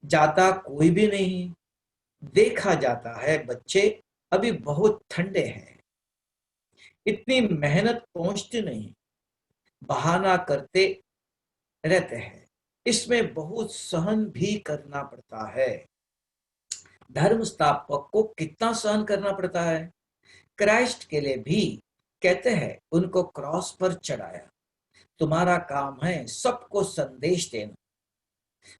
Speaker 1: जाता कोई भी नहीं, देखा जाता है। बच्चे अभी बहुत ठंडे हैं, इतनी मेहनत पहुंचती नहीं, बहाना करते रहते हैं। इसमें बहुत सहन भी करना पड़ता है। धर्म स्थापक को कितना सहन करना पड़ता है। क्राइस्ट के लिए भी कहते हैं उनको क्रॉस पर चढ़ाया, तुम्हारा काम है सबको संदेश देना।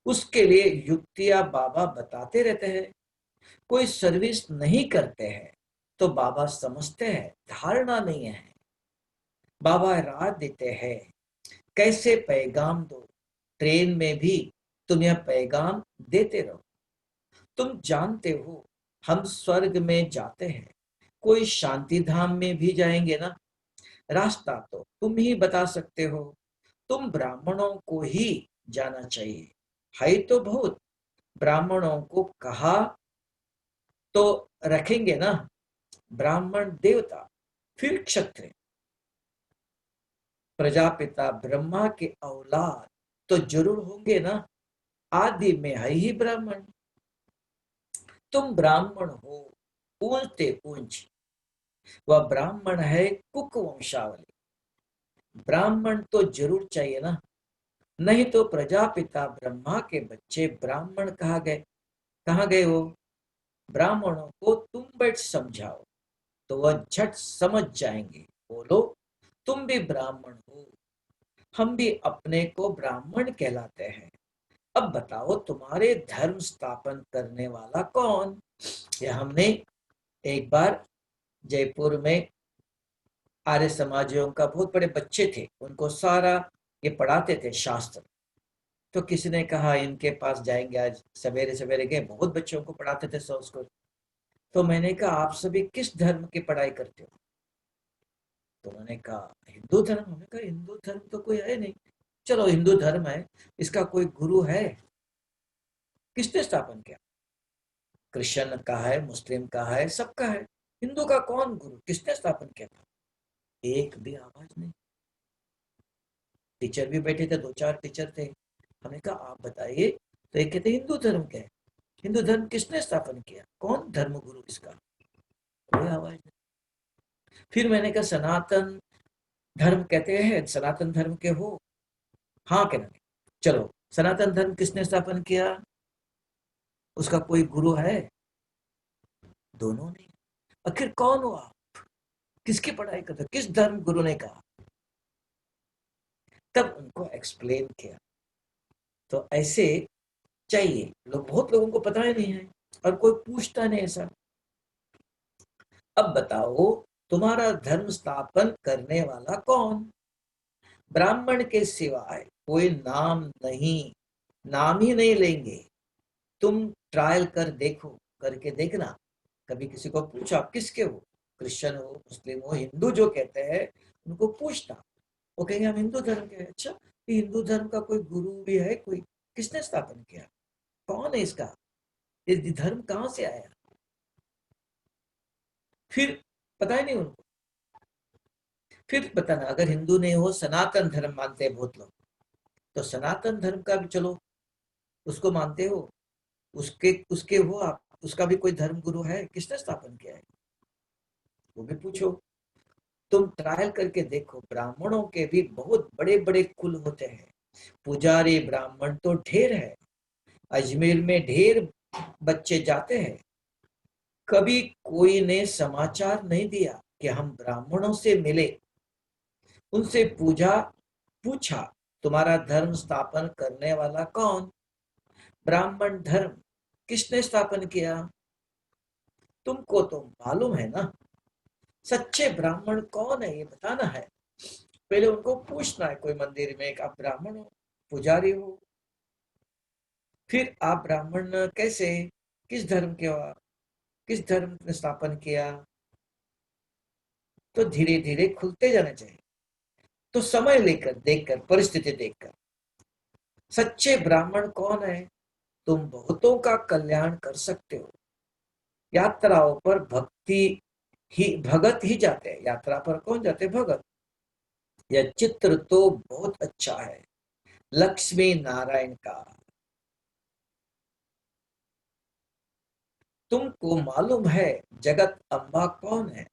Speaker 1: उसके लिए युक्तियां बाबा बताते रहते हैं। कोई सर्विस नहीं करते हैं तो बाबा समझते हैं धारणा नहीं है। बाबा राह देते हैं कैसे पैगाम दो। ट्रेन में भी तुम यह पैगाम देते रहो। तुम जानते हो हम स्वर्ग में जाते हैं, कोई शांति धाम में भी जाएंगे ना। रास्ता तो तुम ही बता सकते हो। तुम ब्राह्मणों को ही जाना चाहिए। है तो बहुत ब्राह्मणों को कहा तो रखेंगे ना। ब्राह्मण देवता, फिर क्षत्रिय, प्रजापिता ब्रह्मा के औलाद तो जरूर होंगे ना। आदि में है ही ब्राह्मण। तुम ब्राह्मण हो पूंजते पूंज। वह ब्राह्मण है कुक वंशावली। ब्राह्मण तो जरूर चाहिए ना, नहीं तो प्रजापिता ब्रह्मा के बच्चे ब्राह्मण कहाँ गए वो। ब्राह्मणों को तुम बैठ समझाओ तो वह झट समझ जाएंगे। बोलो तुम भी ब्राह्मण हो, हम भी अपने को ब्राह्मण कहलाते हैं। अब बताओ तुम्हारे धर्म स्थापन करने वाला कौन। यह हमने एक बार जयपुर में आर्य समाजियों का बहुत बड़े बच्चे थे, उनको सारा ये पढ़ाते थे शास्त्र। तो किसी ने कहा इनके पास जाएंगे, आज सवेरे सवेरे गए, बहुत बच्चों को पढ़ाते थे संस्कृत। तो मैंने कहा आप सभी किस धर्म की पढ़ाई करते हो। तो उन्होंने कहा हिंदू धर्म। हमने कहा हिंदू धर्म तो कोई है नहीं। चलो हिंदू धर्म है, इसका कोई गुरु है। किसने स्थापन किया। क्रिश्चियन का है, मुस्लिम का है, सबका है। हिंदू का कौन गुरु, किसने स्थापन किया था। एक भी आवाज नहीं। टीचर भी बैठे थे, दो चार टीचर थे। हमने कहा आप बताइए। तो एक कहते हिंदू धर्म क्या है, हिंदू धर्म किसने स्थापन किया, कौन धर्म गुरु इसका। कोई आवाज नहीं। फिर मैंने कहा सनातन धर्म कहते हैं, सनातन धर्म के हो। हाँ कहना। चलो सनातन धर्म किसने स्थापन किया, उसका कोई गुरु है। दोनों नहीं। आखिर कौन हो आप, किसकी पढ़ाई करते हो? किस धर्म गुरु ने कहा। तब उनको एक्सप्लेन किया। तो ऐसे चाहिए लोग, बहुत लोगों को पता ही नहीं है और कोई पूछता नहीं ऐसा। अब बताओ तुम्हारा धर्म स्थापन करने वाला कौन। ब्राह्मण के सिवाय कोई नाम नहीं, नाम ही नहीं लेंगे। तुम ट्रायल कर देखो, करके देखना। कभी किसी को पूछा आप किसके हो, क्रिश्चियन हो, मुस्लिम हो, हिंदू जो कहते हैं उनको पूछना, वो कहेंगे हम हिंदू धर्म के हैं। अच्छा ये हिंदू धर्म का कोई गुरु भी है, कोई किसने स्थापन किया, कौन है इसका, ये धर्म कहां से आया। फिर पता ही नहीं उनको। फिर बताना अगर हिंदू नहीं हो, सनातन धर्म मानते हैं बहुत लोग, तो सनातन धर्म का भी चलो उसको मानते हो, उसके उसके हो आप, उसका भी कोई धर्म गुरु है, किसने स्थापन किया है, वो भी पूछो। तुम ट्रायल करके देखो। ब्राह्मणों के भी बहुत बड़े बड़े कुल होते हैं, पुजारी ब्राह्मण तो ढेर है। अजमेर में ढेर बच्चे जाते हैं। कभी कोई ने समाचार नहीं दिया कि हम ब्राह्मणों से मिले, उनसे पूछा तुम्हारा धर्म स्थापन करने वाला कौन। ब्राह्मण धर्म किसने स्थापन किया, तुमको तो मालूम है ना। सच्चे ब्राह्मण कौन है ये बताना है। पहले उनको पूछना है, कोई मंदिर में एक आप ब्राह्मण हो, पुजारी हो, फिर आप ब्राह्मण कैसे, किस धर्म के हो आप, किस धर्म ने स्थापन किया। तो धीरे धीरे खुलते जाना चाहिए। तो समय लेकर, देखकर, परिस्थिति देखकर सच्चे ब्राह्मण कौन है। तुम बहुतों का कल्याण कर सकते हो। यात्राओं पर भगत ही जाते हैं। यात्रा पर कौन जाते, भगत। यह चित्र तो बहुत अच्छा है, लक्ष्मी नारायण का। तुमको मालूम है जगत अम्बा कौन है,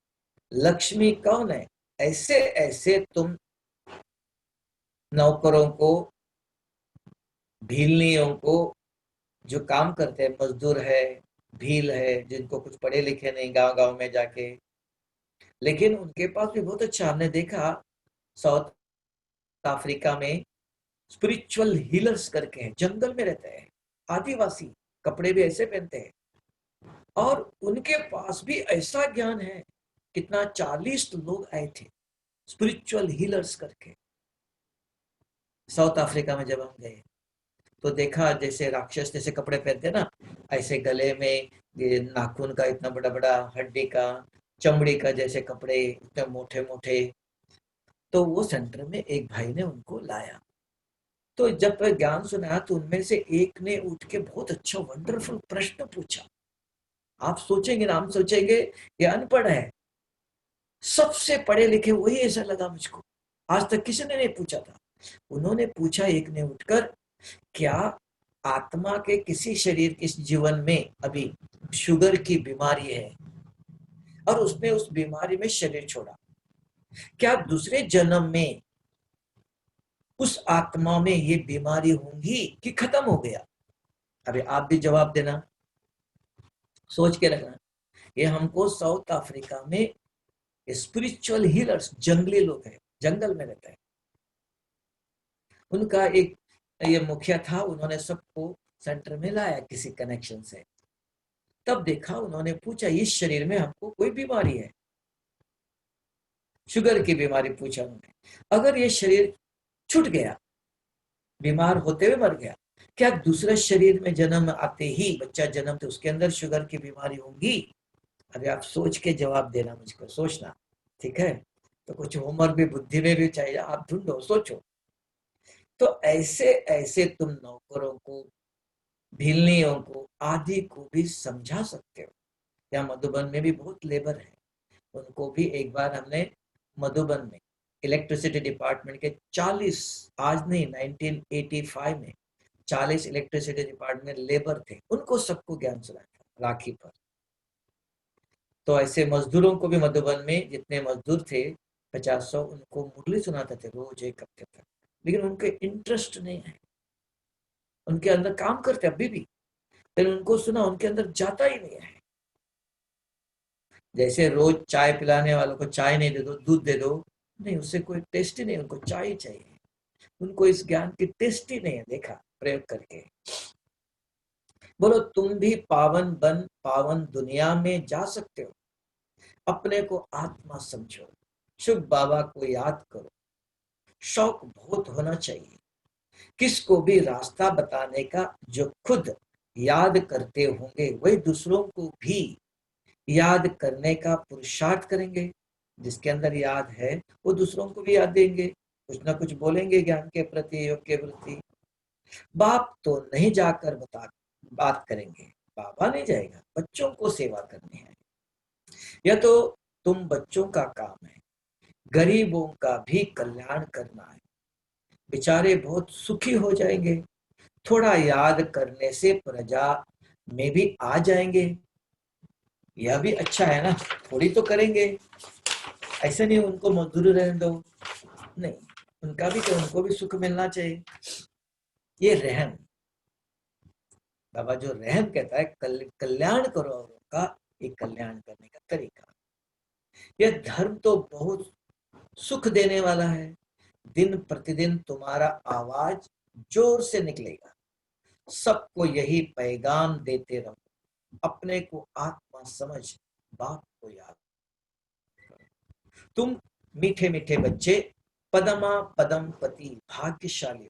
Speaker 1: लक्ष्मी कौन है। ऐसे ऐसे तुम नौकरों को, भीलनियों को, जो काम करते हैं, मजदूर है, भील है, जिनको कुछ पढ़े लिखे नहीं, गांव गांव में जाके, लेकिन उनके पास भी बहुत अच्छा। हमने देखा साउथ अफ्रीका में स्पिरिचुअल हीलर्स करके हैं, जंगल में रहते हैं, आदिवासी, कपड़े भी ऐसे पहनते हैं, और उनके पास भी ऐसा ज्ञान है। कितना 40 लोग आए थे स्पिरिचुअल हीलर्स करके। साउथ अफ्रीका में जब हम गए तो देखा जैसे राक्षस जैसे कपड़े पहनते ना, ऐसे गले में ये नाखून का इतना बड़ा बड़ा, हड्डी का, चमड़ी का जैसे कपड़े इतने मोटे मोटे। तो वो सेंटर में एक भाई ने उनको लाया। तो जब ज्ञान सुनाया तो उनमें से एक ने उठ के बहुत अच्छा वंडरफुल प्रश्न पूछा। आप सोचेंगे ना, हम सोचेंगे ये अनपढ़ है, सबसे पढ़े लिखे वही ऐसा लगा मुझको, आज तक किसी ने नहीं पूछा था। उन्होंने पूछा, एक ने उठकर, क्या आत्मा के किसी शरीर के जीवन में अभी शुगर की बीमारी है और उसने उस बीमारी में शरीर छोड़ा, क्या दूसरे जन्म में उस आत्मा में ये बीमारी होंगी कि खत्म हो गया? अभी आप भी जवाब देना, सोच के रखना। ये हमको साउथ अफ्रीका में स्पिरिचुअल हीलर्स, जंगली लोग हैं, जंगल में रहते हैं, उनका एक ये मुखिया था, उन्होंने सबको सेंटर में लाया किसी कनेक्शन से। तब देखा, उन्होंने पूछा, इस शरीर में हमको कोई बीमारी है? शुगर की बीमारी पूछा उन्होंने। अगर ये शरीर छूट गया, बीमार होते हुए मर गया, क्या दूसरे शरीर में जन्म आते ही बच्चा जन्मते उसके अंदर शुगर की बीमारी होगी? अरे आप सोच के जवाब देना, मुझको सोचना, ठीक है? तो कुछ होमवर्क भी बुद्धि में भी चाहिए, आप ढूंढो, सोचो। तो ऐसे ऐसे तुम नौकरों को, भिलनियों को, आदि को भी समझा सकते हो। या मधुबन में भी बहुत लेबर है, उनको भी एक बार हमने मधुबन में इलेक्ट्रिसिटी डिपार्टमेंट के 40, आज नहीं 1985 में 40 इलेक्ट्रिसिटी डिपार्टमेंट लेबर थे, उनको सबको ज्ञान सुनाया था राखी पर। तो ऐसे मजदूरों को भी मधुबन में जितने मजदूर थे 50-100, उनको मुरली सुनाते थे रोज 1 हफ्ते तक। लेकिन उनके इंटरेस्ट नहीं है, उनके अंदर काम करते अभी भी, लेकिन उनको सुना उनके अंदर जाता ही नहीं है। जैसे रोज चाय पिलाने वालों को चाय नहीं दे दो, दूध दे दो, नहीं, उससे कोई टेस्ट ही नहीं, उनको चाय ही चाहिए। उनको इस ज्ञान की टेस्ट ही नहीं है, देखा प्रयोग करके। बोलो, तुम भी पावन बन पावन दुनिया में जा सकते हो। अपने को आत्मा समझो, शुभ बाबा को याद करो, शौक बहुत होना चाहिए किसको भी रास्ता बताने का। जो खुद याद करते होंगे वही दूसरों को भी याद करने का पुरुषार्थ करेंगे। जिसके अंदर याद है वो दूसरों को भी याद देंगे, कुछ ना कुछ बोलेंगे ज्ञान के प्रति, योग के प्रति। बाप तो नहीं जाकर बात करेंगे, बाबा नहीं जाएगा, बच्चों को सेवा करनी है। यह तो तुम बच्चों का काम है, गरीबों का भी कल्याण करना है। बेचारे बहुत सुखी हो जाएंगे, थोड़ा याद करने से प्रजा में भी आ जाएंगे। यह भी अच्छा है ना, थोड़ी तो करेंगे, ऐसे नहीं उनको मजदूरी रहने दो, नहीं, उनका भी तो, उनको भी सुख मिलना चाहिए। ये रहन, बाबा जो रहन कहता है, कल्याण करो औरों का, ये कल्याण करने का तरीका। यह धर्म तो बहुत सुख देने वाला है। दिन प्रतिदिन तुम्हारा आवाज जोर से निकलेगा, सबको यही पैगाम देते रहो, अपने को आत्मा समझ, बाप को याद करो। तुम मीठे मीठे बच्चे, पदमा पदम पति भाग्यशाली,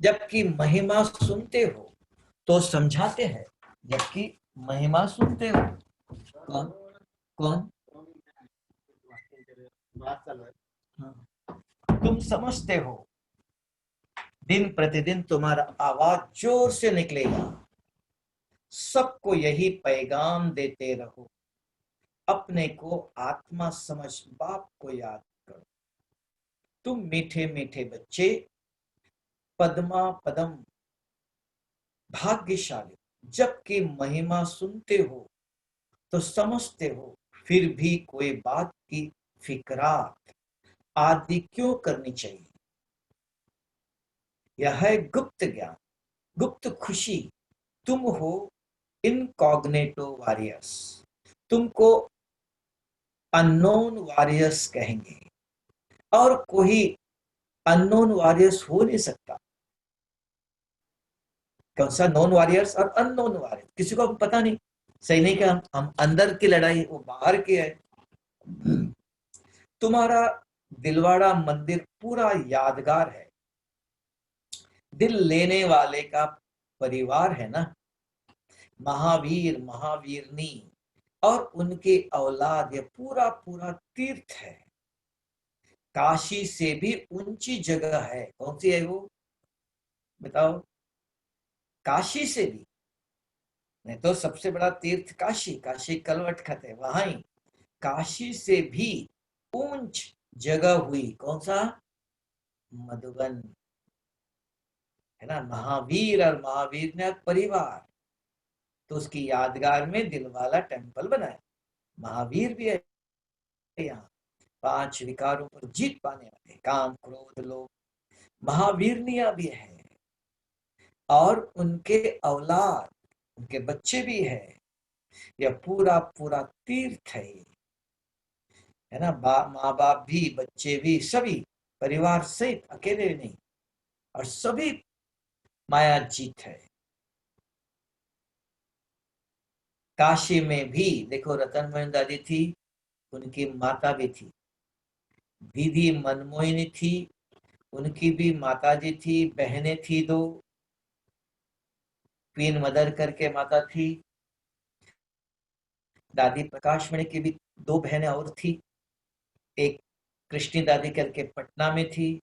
Speaker 1: जबकि महिमा सुनते हो तो समझाते हैं। जबकि महिमा सुनते हो, कौन कौन? हाँ। तुम समझते हो, दिन प्रतिदिन तुम्हारा आवाज जोर से निकलेगा, सबको यही पैगाम देते रहो, अपने को आत्मा समझ, बाप को याद करो। तुम मीठे मीठे बच्चे, पद्मा पदम भाग्यशाली, जबकि महिमा सुनते हो तो समझते हो, फिर भी कोई बात की फिक्रात आदि क्यों करनी चाहिए। यह है गुप्त ज्ञान, गुप्त खुशी। तुम हो इनकॉग्नेटो वॉरियर्स, तुमको अननोन वॉरियर्स कहेंगे, और कोई अननोन वॉरियर्स हो नहीं सकता। कौन सा? नॉन वॉरियर्स और अननोन वॉरियर्स, किसी को पता नहीं। सैनिक हम अंदर की लड़ाई, वो बाहर की है। तुम्हारा दिलवाड़ा मंदिर पूरा यादगार है, दिल लेने वाले का परिवार है ना। महावीर महावीरनी और उनके औलाद, ये पूरा पूरा तीर्थ है। काशी से भी ऊंची जगह है, कौन सी है वो बताओ? काशी से भी नहीं तो सबसे बड़ा तीर्थ काशी, काशी कलवट खत है वहां ही। काशी से भी ऊंच जगह हुई, कौन सा? मधुबन, है ना। महावीर और महावीर ने परिवार, तो उसकी यादगार में दिलवाला टेम्पल बनाया। महावीर भी है यहाँ, 5 विकारों पर जीत पाने वाले, काम क्रोध लोभ। महावीरनिया भी है और उनके औलाद, उनके बच्चे भी है। यह पूरा पूरा तीर्थ है ना। माँ बाप भी, बच्चे भी, सभी परिवार सहित, अकेले नहीं, और सभी माया जीत है। काशी में भी देखो, रतन मोहन दादी थी, उनकी माता भी थी। दीदी मनमोहिनी थी, उनकी भी माता जी थी, बहनें थी 2, क्वीन मदर करके माता थी। दादी प्रकाशमणि की भी 2 बहनें और थी। एक कृष्णी दादी करके पटना में थी,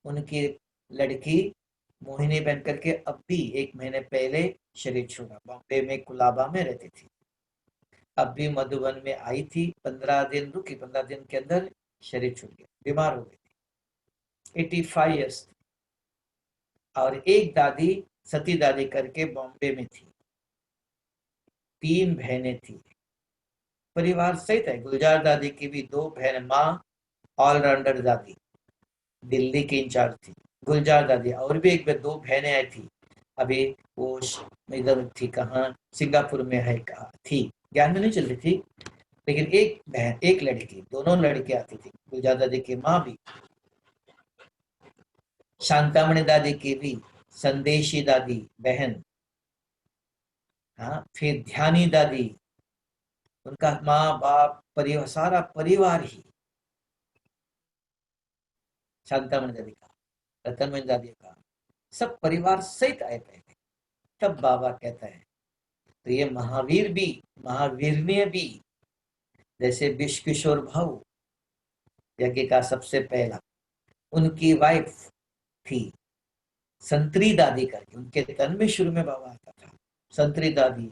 Speaker 1: उनकी लड़की मोहिनी बहन करके अब भी 1 महीने पहले शरीर छोड़ा, बॉम्बे में कुलाबा में रहती थी। अब भी मधुबन में आई थी, 15 दिन रुकी, 15 दिन के अंदर शरीर छूट गया, बीमार हो गई थी, 85 ईयर्स। और एक दादी सती दादी करके बॉम्बे में थी, 3 बहनें थी, परिवार सहित है। गुलजार दादी की भी 2 बहन, माँ ऑलराउंडर दादी दिल्ली की इंचार्ज थी गुलजार दादी, और भी 2 बहनें आई थी। अभी वो इधर थी, कहाँ, सिंगापुर में है, कहा थी, ज्ञान में नहीं चल रही थी। लेकिन एक बहन, एक लड़की, दोनों लड़की आती थी। गुलजार दादी की माँ भी, शांतामणि दादी की भी, संदेशी दादी बहन, हाँ, फिर ध्यानी दादी, उनका माँ बाप परिवार, सारा परिवार ही, शांतामणि दादी का, रतनमणि दादी का, सब परिवार सहित आए पहले। तब बाबा कहता है, तो ये महावीर भी, महावीरनीय भी, जैसे विश्व किशोर भाऊ यज्ञ का सबसे पहला, उनकी वाइफ थी संतरी दादी करके, उनके तन में शुरू में बाबा आता था, संतरी दादी,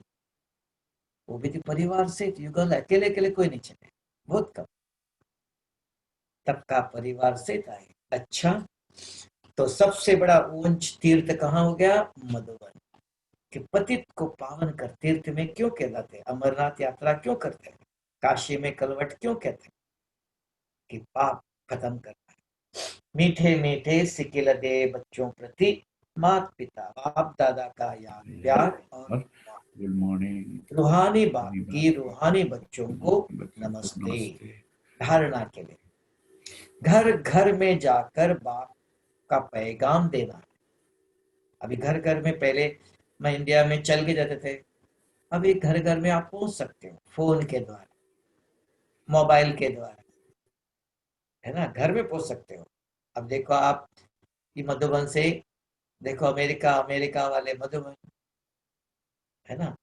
Speaker 1: वो भी थी परिवार से युगल, अकेले अकेले कोई नहीं चले, बहुत कम, तब का परिवार से आए। अच्छा, तो सबसे बड़ा ऊंच तीर्थ कहाँ हो गया? मधुबन। कि पतित को पावन कर तीर्थ में क्यों कहलाते? अमरनाथ यात्रा क्यों करते हैं? काशी में कलवट क्यों कहते हैं? कि पाप खत्म करना है। मीठे मीठे सिकिल दे बच्चों प्रति, माता पिता बाप दादा का याद प्यार और
Speaker 2: गुड मॉर्निंग।
Speaker 1: रूहानी बाप की रूहानी बच्चों को नमस्ते। धारणा के लिए घर घर में जाकर बाप का पैगाम देना। अभी घर घर में, पहले मैं इंडिया में चल के जाते थे, अभी घर घर में आप पहुंच सकते हो फोन के द्वारा, मोबाइल के द्वारा, है ना, घर में पहुंच सकते हो। अब देखो आप, ये मधुबन से देखो अमेरिका, अमेरिका वाले मधुबन, है ना,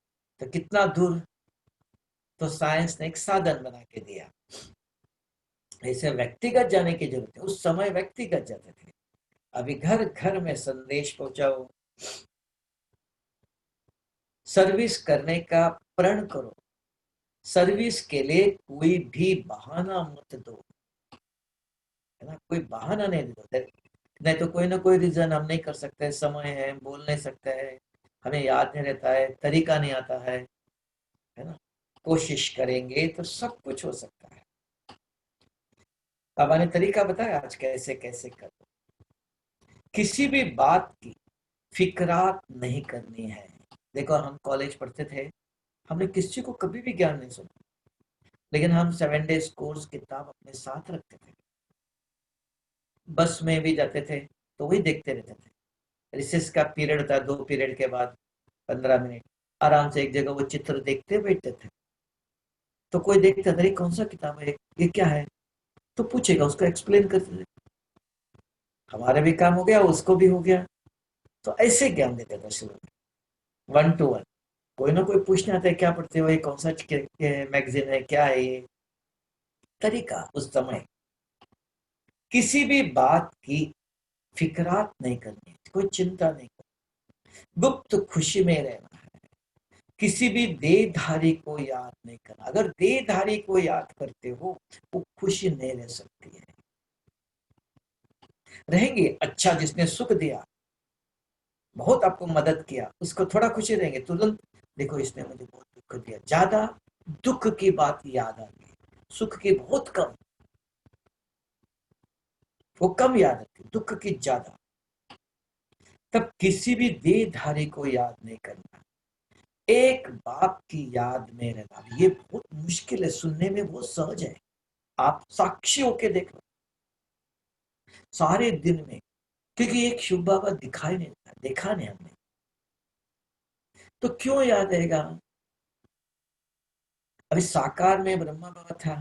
Speaker 1: तो कितना दूर, तो साइंस ने एक साधन बना के दिया। ऐसे व्यक्तिगत जाने की जरूरत है, उस समय व्यक्तिगत जाते थे, अभी घर घर में संदेश पहुंचाओ। सर्विस करने का प्रण करो, सर्विस के लिए कोई भी बहाना मत दो, है ना, कोई बहाना नहीं दो। नहीं तो कोई ना कोई रीजन, हम नहीं कर सकते, समय है, बोल नहीं सकते है, हमें याद नहीं रहता है, तरीका नहीं आता है ना। कोशिश करेंगे तो सब कुछ हो सकता है। बाबा ने तरीका बताया आज कैसे कैसे करो। किसी भी बात की फिक्रात नहीं करनी है। देखो हम कॉलेज पढ़ते थे, हमने किसी को कभी भी ज्ञान नहीं सुना, लेकिन हम 7 डेज कोर्स किताब अपने साथ रखते थे, बस में भी जाते थे तो वही देखते रहते थे। रिसेस का पीरियड था, 2 पीरियड के बाद 15 मिनट, आराम से एक जगह वो चित्र देखते बैठते थे। तो कोई देखता था, अरे कौन सा किताब है, ये क्या है, तो पूछेगा, उसको एक्सप्लेन करते थे। हमारा भी काम हो गया, उसको भी हो गया। तो ऐसे ज्ञान देते थे शुरू में, 1 to 1। कोई ना कोई पूछने आता है, क्या पढ़ते हो, ये कौन सा मैगजीन है, क्या है ये। तरीका उस समय किसी भी बात की फिक्रात नहीं करनी, कोई चिंता नहीं करनी, गुप्त खुशी में रहना है। किसी भी देहधारी को याद नहीं करना। अगर देहधारी को याद करते हो, वो खुशी नहीं रह सकती है। रहेंगे अच्छा, जिसने सुख दिया, बहुत आपको मदद किया, उसको थोड़ा खुशी रहेंगे, तुरंत देखो इसने मुझे बहुत दुख दिया, ज्यादा दुख की बात याद आ गई, सुख की बहुत कम, वो कम याद आती, दुख की ज्यादा। तब किसी भी देहधारी को याद नहीं करना, एक बाप की याद में रहना। ये बहुत मुश्किल है, सुनने में बहुत सहज है, आप साक्षी होके देख लो सारे दिन में, क्योंकि एक शुभ बाबा दिखाई नहीं देता, देखा नहीं हमने, तो क्यों याद रहेगा। अभी साकार में ब्रह्मा बाबा था,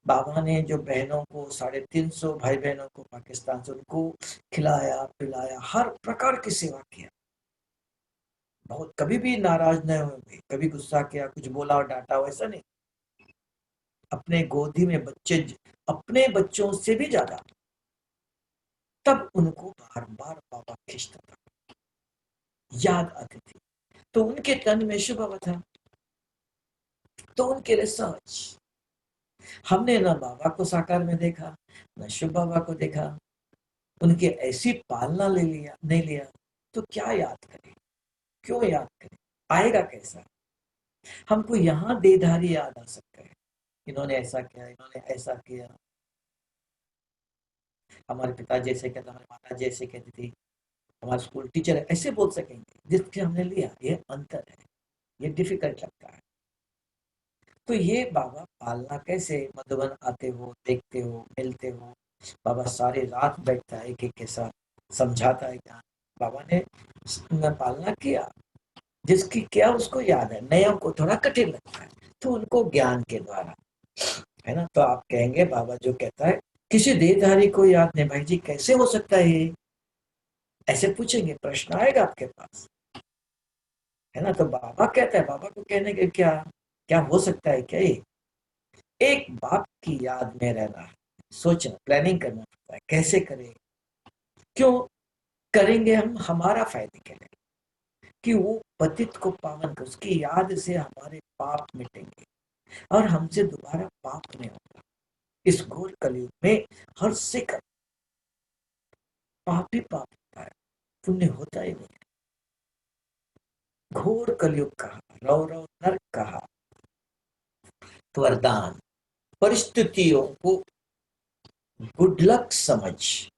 Speaker 1: बाबा ने जो बहनों को 350 भाई बहनों को पाकिस्तान से, उनको खिलाया पिलाया, हर प्रकार की सेवा किया, बहुत, कभी भी नाराज नहीं हुए, कभी गुस्सा किया, कुछ बोला और डांटा, वैसा नहीं। अपने गोदी में बच्चे, अपने बच्चों से भी ज्यादा, तब उनको बार बार बाबा खींचता था, याद आती थी। तो उनके तन में शुभ बाबा था, तो उनके लिए सहज। हमने ना बाबा को साकार में देखा, न शिव बाबा को देखा, उनकी ऐसी पालना ले लिया, नहीं लिया, तो क्या याद करें, क्यों याद करें, आएगा कैसा। हमको यहाँ देधारी याद आ सकता है, इन्होंने ऐसा किया, इन्होंने ऐसा किया। हमारे पिता जैसे कहते, हमारी माता जैसे कहती थी, हमारे स्कूल टीचर ऐसे बोल सकेंगे, जिससे हमने लिया, ये अंतर है, ये डिफिकल्ट लगता है। तो ये बाबा पालना कैसे, मधुबन आते हो, देखते हो, मिलते हो, बाबा सारी रात बैठता है, एक एक के साथ समझाता है ज्ञान। बाबा ने पालना किया, जिसकी क्या उसको याद है, नया को थोड़ा कठिन लगता है, तो उनको ज्ञान के द्वारा, है ना। तो आप कहेंगे बाबा जो कहता है किसी देहधारी को याद नहीं, भाई जी कैसे हो सकता है ये, ऐसे पूछेंगे, प्रश्न आएगा आपके पास, है ना। तो बाबा कहता है, बाबा को कहने के क्या क्या हो सकता है, क्या ये एक बाप की याद में रहना है, सोचना, प्लानिंग करना पड़ता है, कैसे करें, क्यों करेंगे हम, हमारा फायदे के लिए, कि वो पतित को पावन कर, उसकी याद से हमारे पाप मिटेंगे और हमसे दोबारा पाप नहीं होगा। इस घोर कलयुग में हर सेकंड पाप ही पाप होता है, पुण्य होता ही नहीं। घोर कलयुग कहा, रौ रौ नरक कहा। तो वरदान, परिस्थितियों को गुड लक समझ,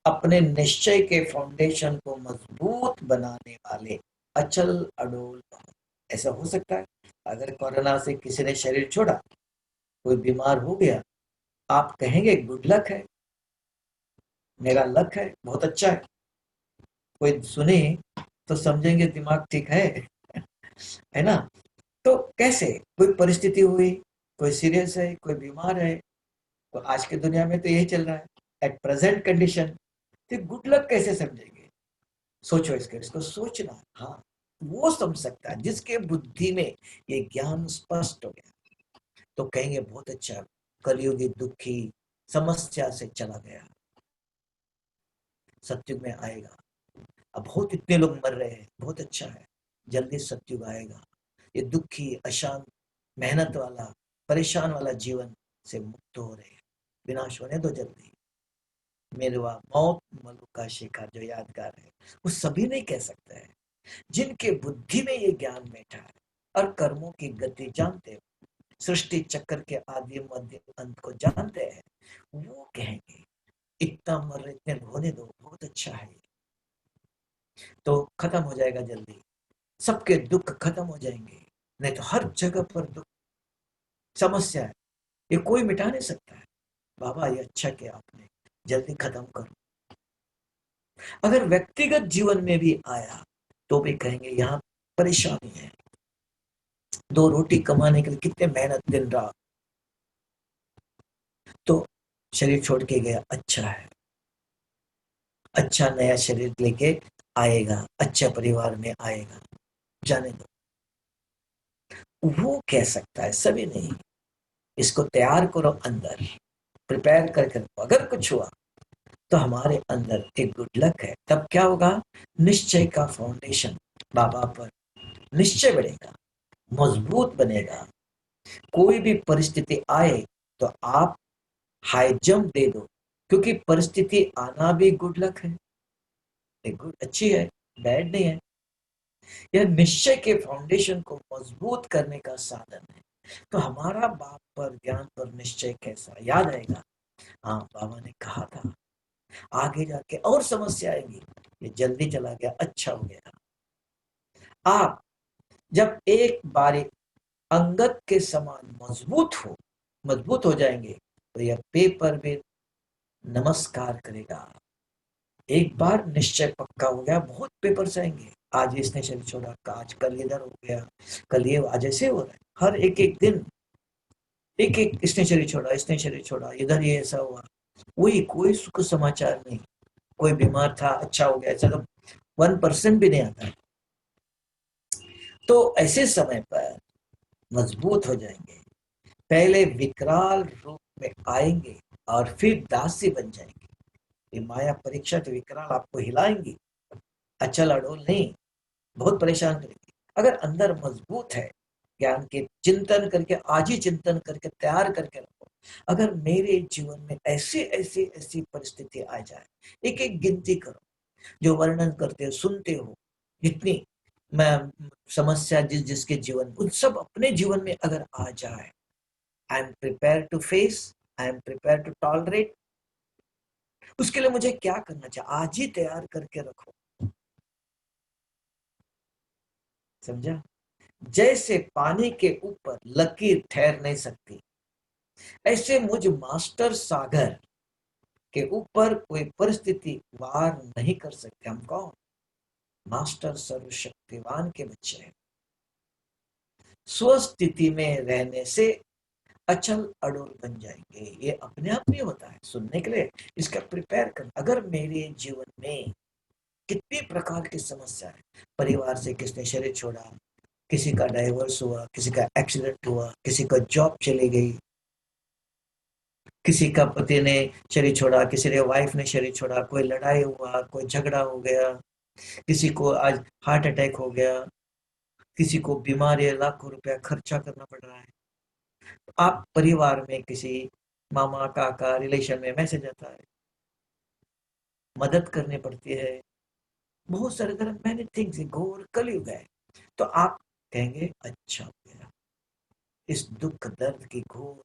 Speaker 1: अपने निश्चय के फाउंडेशन को मजबूत बनाने वाले अचल अडोल बनो। ऐसा हो सकता है, अगर कोरोना से किसी ने शरीर छोड़ा, कोई बीमार हो गया, आप कहेंगे गुड लक है, मेरा लक है, बहुत अच्छा है। कोई सुने तो समझेंगे दिमाग ठीक है है ना। तो कैसे, कोई परिस्थिति हुई, कोई सीरियस है, कोई बीमार है, तो आज की दुनिया में तो यही चल रहा है, एट प्रेजेंट कंडीशन, तो गुड लक कैसे समझेंगे। सोचो, इसको सोचना, हाँ, वो समझ सकता है जिसके बुद्धि में ये ज्ञान स्पष्ट हो गया, तो कहेंगे बहुत अच्छा, कलयुगी दुखी समस्या से चला गया, सत्युग में आएगा। अब बहुत इतने लोग मर रहे हैं, बहुत अच्छा है, जल्दी सत्युग आएगा, ये दुखी अशांत मेहनत वाला परेशान वाला जीवन से मुक्त हो रहे हैं, विनाश होने दो जल्दी। मेरवा मौत मलु का शिखा जो यादगार है, वो सभी नहीं कह सकते हैं, जिनके बुद्धि में ये ज्ञान बैठा है और कर्मों की गति जानते हो, सृष्टि चक्र के आदि मध्य अंत को जानते हैं, वो कहेंगे इतना मर रहे, इतने होने दो, बहुत अच्छा है, तो खत्म हो जाएगा जल्दी, सबके दुख खत्म हो जाएंगे। नहीं तो हर जगह पर दुख समस्या है, ये कोई मिटा नहीं सकता है। बाबा ये अच्छा किया आपने, जल्दी खत्म करो। अगर व्यक्तिगत जीवन में भी आया, तो भी कहेंगे यहाँ परेशानी है, 2 रोटी कमाने के लिए कितने मेहनत दिन रात, तो शरीर छोड़ के गया, अच्छा है, अच्छा नया शरीर लेके आएगा, अच्छा परिवार में आएगा, जाने दो। वो कह सकता है, सभी नहीं। इसको तैयार करो अंदर, प्रिपेयर करके रखो। अगर कुछ हुआ तो हमारे अंदर एक गुड लक है। तब क्या होगा? निश्चय का फाउंडेशन बाबा पर निश्चय बढ़ेगा, मजबूत बनेगा। कोई भी परिस्थिति आए तो आप हाई जंप दे दो, क्योंकि परिस्थिति आना भी गुड लक है, एक गुड अच्छी है, बैड नहीं है। यह निश्चय के फाउंडेशन को मजबूत करने का साधन है। तो हमारा बाप पर, ज्ञान पर निश्चय कैसा याद आएगा? हाँ, बाबा ने कहा था आगे जाके और समस्या आएगी, ये जल्दी चला गया, अच्छा हो गया। आप जब एक बारी अंगत के समान मजबूत हो जाएंगे तो यह पेपर भी नमस्कार करेगा। एक बार निश्चय पक्का हो गया, बहुत पेपर्स आएंगे। आज इसने शरीर छोड़ा, आज कल इधर हो गया, कल ये, आज ऐसे हो रहा है। हर एक एक दिन एक एक, इसने शरीर छोड़ा, इसने शरीर छोड़ा, इधर ये ऐसा हुआ, वही कोई सुख समाचार नहीं। कोई बीमार था, अच्छा हो गया, ऐसा तो 1% भी नहीं आता है। तो ऐसे समय पर मजबूत हो जाएंगे, पहले विकराल रूप में आएंगे और फिर दासी बन जाएंगे। ये माया परीक्षा तो विकराल आपको हिलाएंगी, अचल अडोल नहीं, बहुत परेशान करेगी। अगर अंदर मजबूत है, ज्ञान के चिंतन करके, आज ही चिंतन करके तैयार करके रखो, अगर मेरे जीवन में ऐसी ऐसी ऐसी परिस्थिति आ जाए, एक एक गिनती करो, जो वर्णन करते हो, सुनते हो, जितनी मैं समस्या जिसके जीवन, उन सब अपने जीवन में अगर आ जाए, I am prepare to face, I am prepare to tolerate. उसके लिए मुझे क्या करना चाहिए? आज ही तैयार करके रखो, समझा? जैसे पानी के ऊपर लकीर ठहर नहीं सकती, ऐसे मुझ मास्टर सागर के ऊपर कोई परिस्थिति वार नहीं कर सकते। हम कौन? मास्टर सर्वशक्तिवान के बच्चे हैं। स्वस्थिति में रहने से अचल अडोल बन जाएंगे। ये अपने आप नहीं होता है, सुनने के लिए इसका प्रिपेयर कर। अगर मेरे जीवन में कितनी प्रकार की समस्या है, परिवार से किसने शरीर छोड़ा, किसी का डाइवोर्स हुआ, किसी का एक्सीडेंट हुआ, किसी का जॉब चली गई, किसी का पति ने शरीर छोड़ा, किसी ने वाइफ ने शरीर छोड़ा, कोई लड़ाई हुआ, कोई झगड़ा हो गया, किसी को आज हार्ट अटैक हो गया, किसी को बीमारी, लाखों रुपया खर्चा करना पड़ रहा है। आप परिवार में किसी मामा काका रिलेशन में मैसेज आता है, मदद करनी पड़ती है, बहुत सारे तरह मैनी थिंग्स, घोर कलयुग है। तो आप कहेंगे अच्छा हो गया, इस दुख दर्द की घोर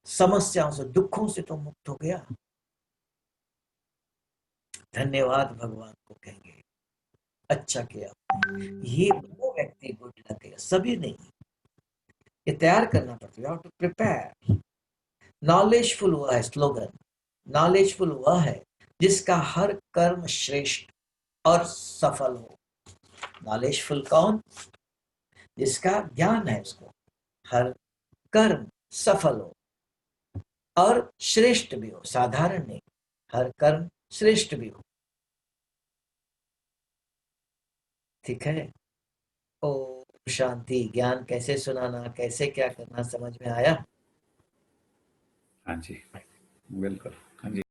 Speaker 1: समस्याओं से, दुखों से तो मुक्त हो गया, धन्यवाद भगवान को कहेंगे, अच्छा किया। ये वो व्यक्ति गुड लगेगा, सभी नहीं। ये तैयार करना पड़ता है, टू प्रिपेयर। नॉलेजफुल हुआ है स्लोगन, नॉलेजफुल हुआ है जिसका हर कर्म श्रेष्ठ और सफल हो। नॉलेजफुल कौन? जिसका ज्ञान है, उसको हर कर्म सफल हो और श्रेष्ठ भी हो, साधारण नहीं, हर कर्म श्रेष्ठ भी हो। ठीक है? ओ शांति। ज्ञान कैसे सुनाना, कैसे क्या करना, समझ में आया?
Speaker 2: हाँ जी, बिल्कुल। हाँ जी।